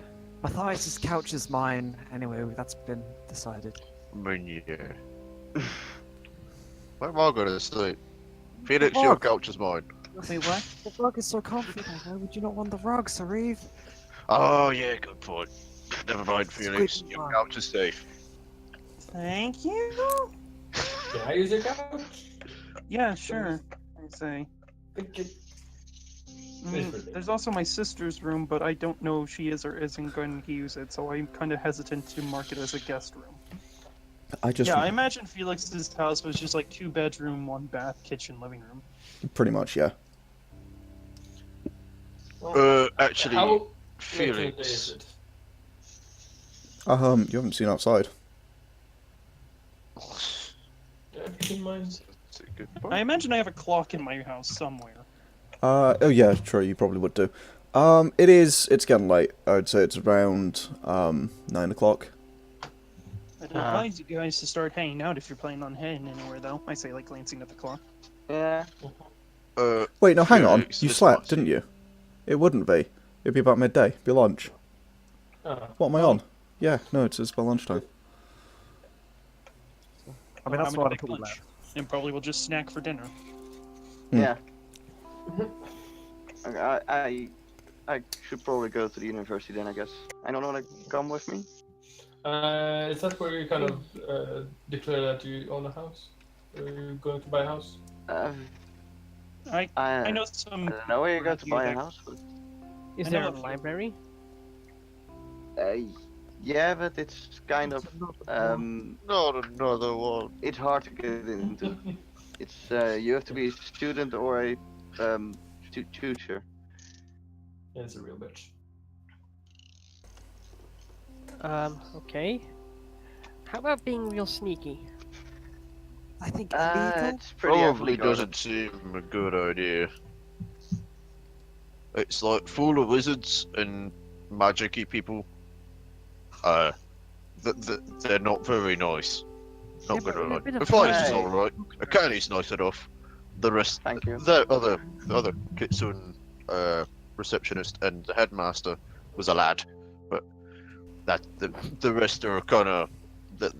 Matthias' couch is mine. Anyway, that's been decided. I mean, yeah. Where am I gonna sleep? Felix, your Fuck. couch is mine. Wait, what? The rug is so comfy. Why would you not want the rug, Sauriv? Oh yeah, good point. Never mind, Felix. Squid Your one. couch is safe. Thank you. Can I use your couch? Yeah, sure. I say. Thank you. There's also my sister's room, but I don't know if she is or isn't going to use it, so I'm kind of hesitant to mark it as a guest room. I just Yeah, I imagine Felix's house was just like 2 bedroom, 1 bath, kitchen, living room. pretty much, yeah. Actually, How late in the day is Felix. it? You haven't seen outside. Do I keep in mind? That's a good I point. imagine I have a clock in my house somewhere. Oh yeah, sure, you probably would do. It's getting late. I would say it's around 9 o'clock. I'd advise you guys to start hanging out if you're planning on heading anywhere, though. I say, like, glancing at the clock. Yeah. Wait, no, hang on. Felix, You this slept, might didn't seem- you? It wouldn't be. It'd be about midday. It'd be lunch. Oh. What am I on? Yeah, no, it's about lunchtime. I mean, I'm that's gonna what I make put lunch. left. And probably we'll just snack for dinner. Yeah. I should probably go to the university then, I guess. I don't want to come with me. Is that where you kind of declare that you own a house? Are you going to buy a house? I know I some. don't know where you go to buy a Yeah. house, but Is I there know a a few. library? yeah, but it's kind of Not another one. it's hard to get into. It's you have to be a student or a tutor. It's a real bitch. Okay. How about being real sneaky? I think illegal. It's pretty Probably heavily guarded. doesn't seem a good idea. It's like full of wizards and magic-y people. They're not very nice. Not Yeah, but gonna we're a lie. bit of Matthias is Hey. alright. Akane's nice enough. The rest, Thank you. the other Kitsune receptionist and the headmaster was a lad, but the rest are kind of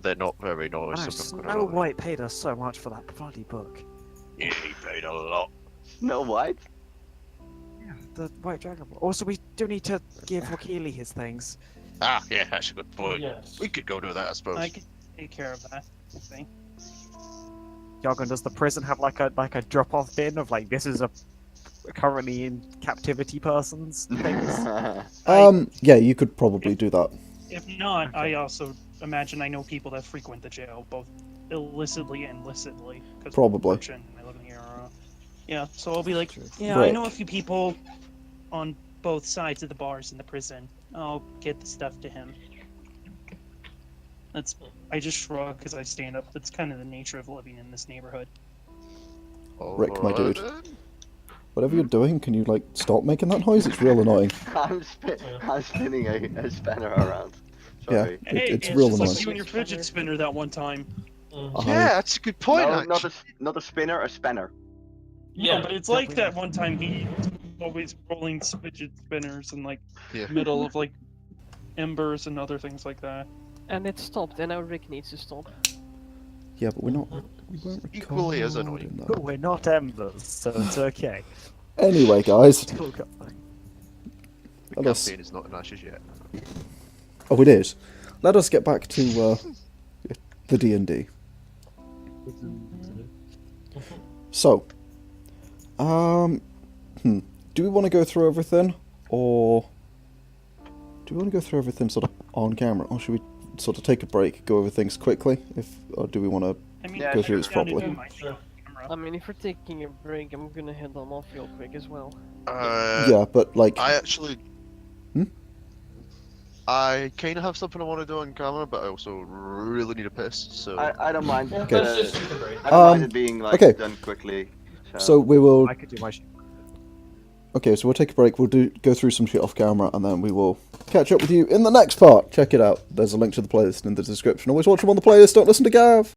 they're not very I know, nice. I'm not Snow gonna lie. White paid us so much for that bloody book. Yeah, he paid a lot. Snow White? the White Dragon. Also, we do need to give Wakili his things. Ah, yeah, that's a good point. Yes. We could go do that, I suppose. I can take care of that. I think. Yargon, does the prison have like a drop-off bin of like this is a currently in captivity person's things? Yeah, you could probably do that. If not, Okay. I also imagine I know people that frequent the jail, both illicitly and licitly. 'Cause Probably. fortune, I live in here. Yeah, so I'll be like, True. yeah, I know a Rick. few people on both sides of the bars in the prison. I'll get the stuff to him. I just shrug because I stand up. That's kind of the nature of living in this neighborhood. Rick, my dude. Alright. Whatever you're doing, can you like stop making that noise? It's real annoying. I'm spinning a spanner around. Sorry. Yeah. Hey, it's it's real just annoying. like you and your fidget spinner that one time. Mhm. Yeah, that's a good point. No, actually. not a spinner, a spanner. Yeah, Yeah, but it's like that one time he always rolling fidget spinners in like Yeah. middle of like embers and other things like that. And it stopped, and now Rick needs to stop. Yeah, but we weren't Equally as recording annoying. that. We're not embers, so it's okay. Anyway, guys. Still got The Let us- campaign is not in ashes yet. Oh, it is. Let us get back to the D&D. So, do we want to go through everything, or do we want to go through everything sort of on camera, or should we sort of take a break, go over things quickly, or do we want to? I mean, Yeah, Go through this down to properly. do my thing on camera. I mean, if we're taking a break, I'm gonna head them off real quick as well. Yeah, but like, I actually. Hmm? I kind of have something I want to do on camera, but I also really need a piss. So I don't mind. Yeah, Okay. let's just take a break. I don't mind it being like okay. done quickly. so we will. I could do my shit. Okay, so we'll take a break. We'll go through some shit off camera, and then we will catch up with you in the next part. Check it out. There's a link to the playlist in the description. Always watch them on the playlist. Don't listen to Gav.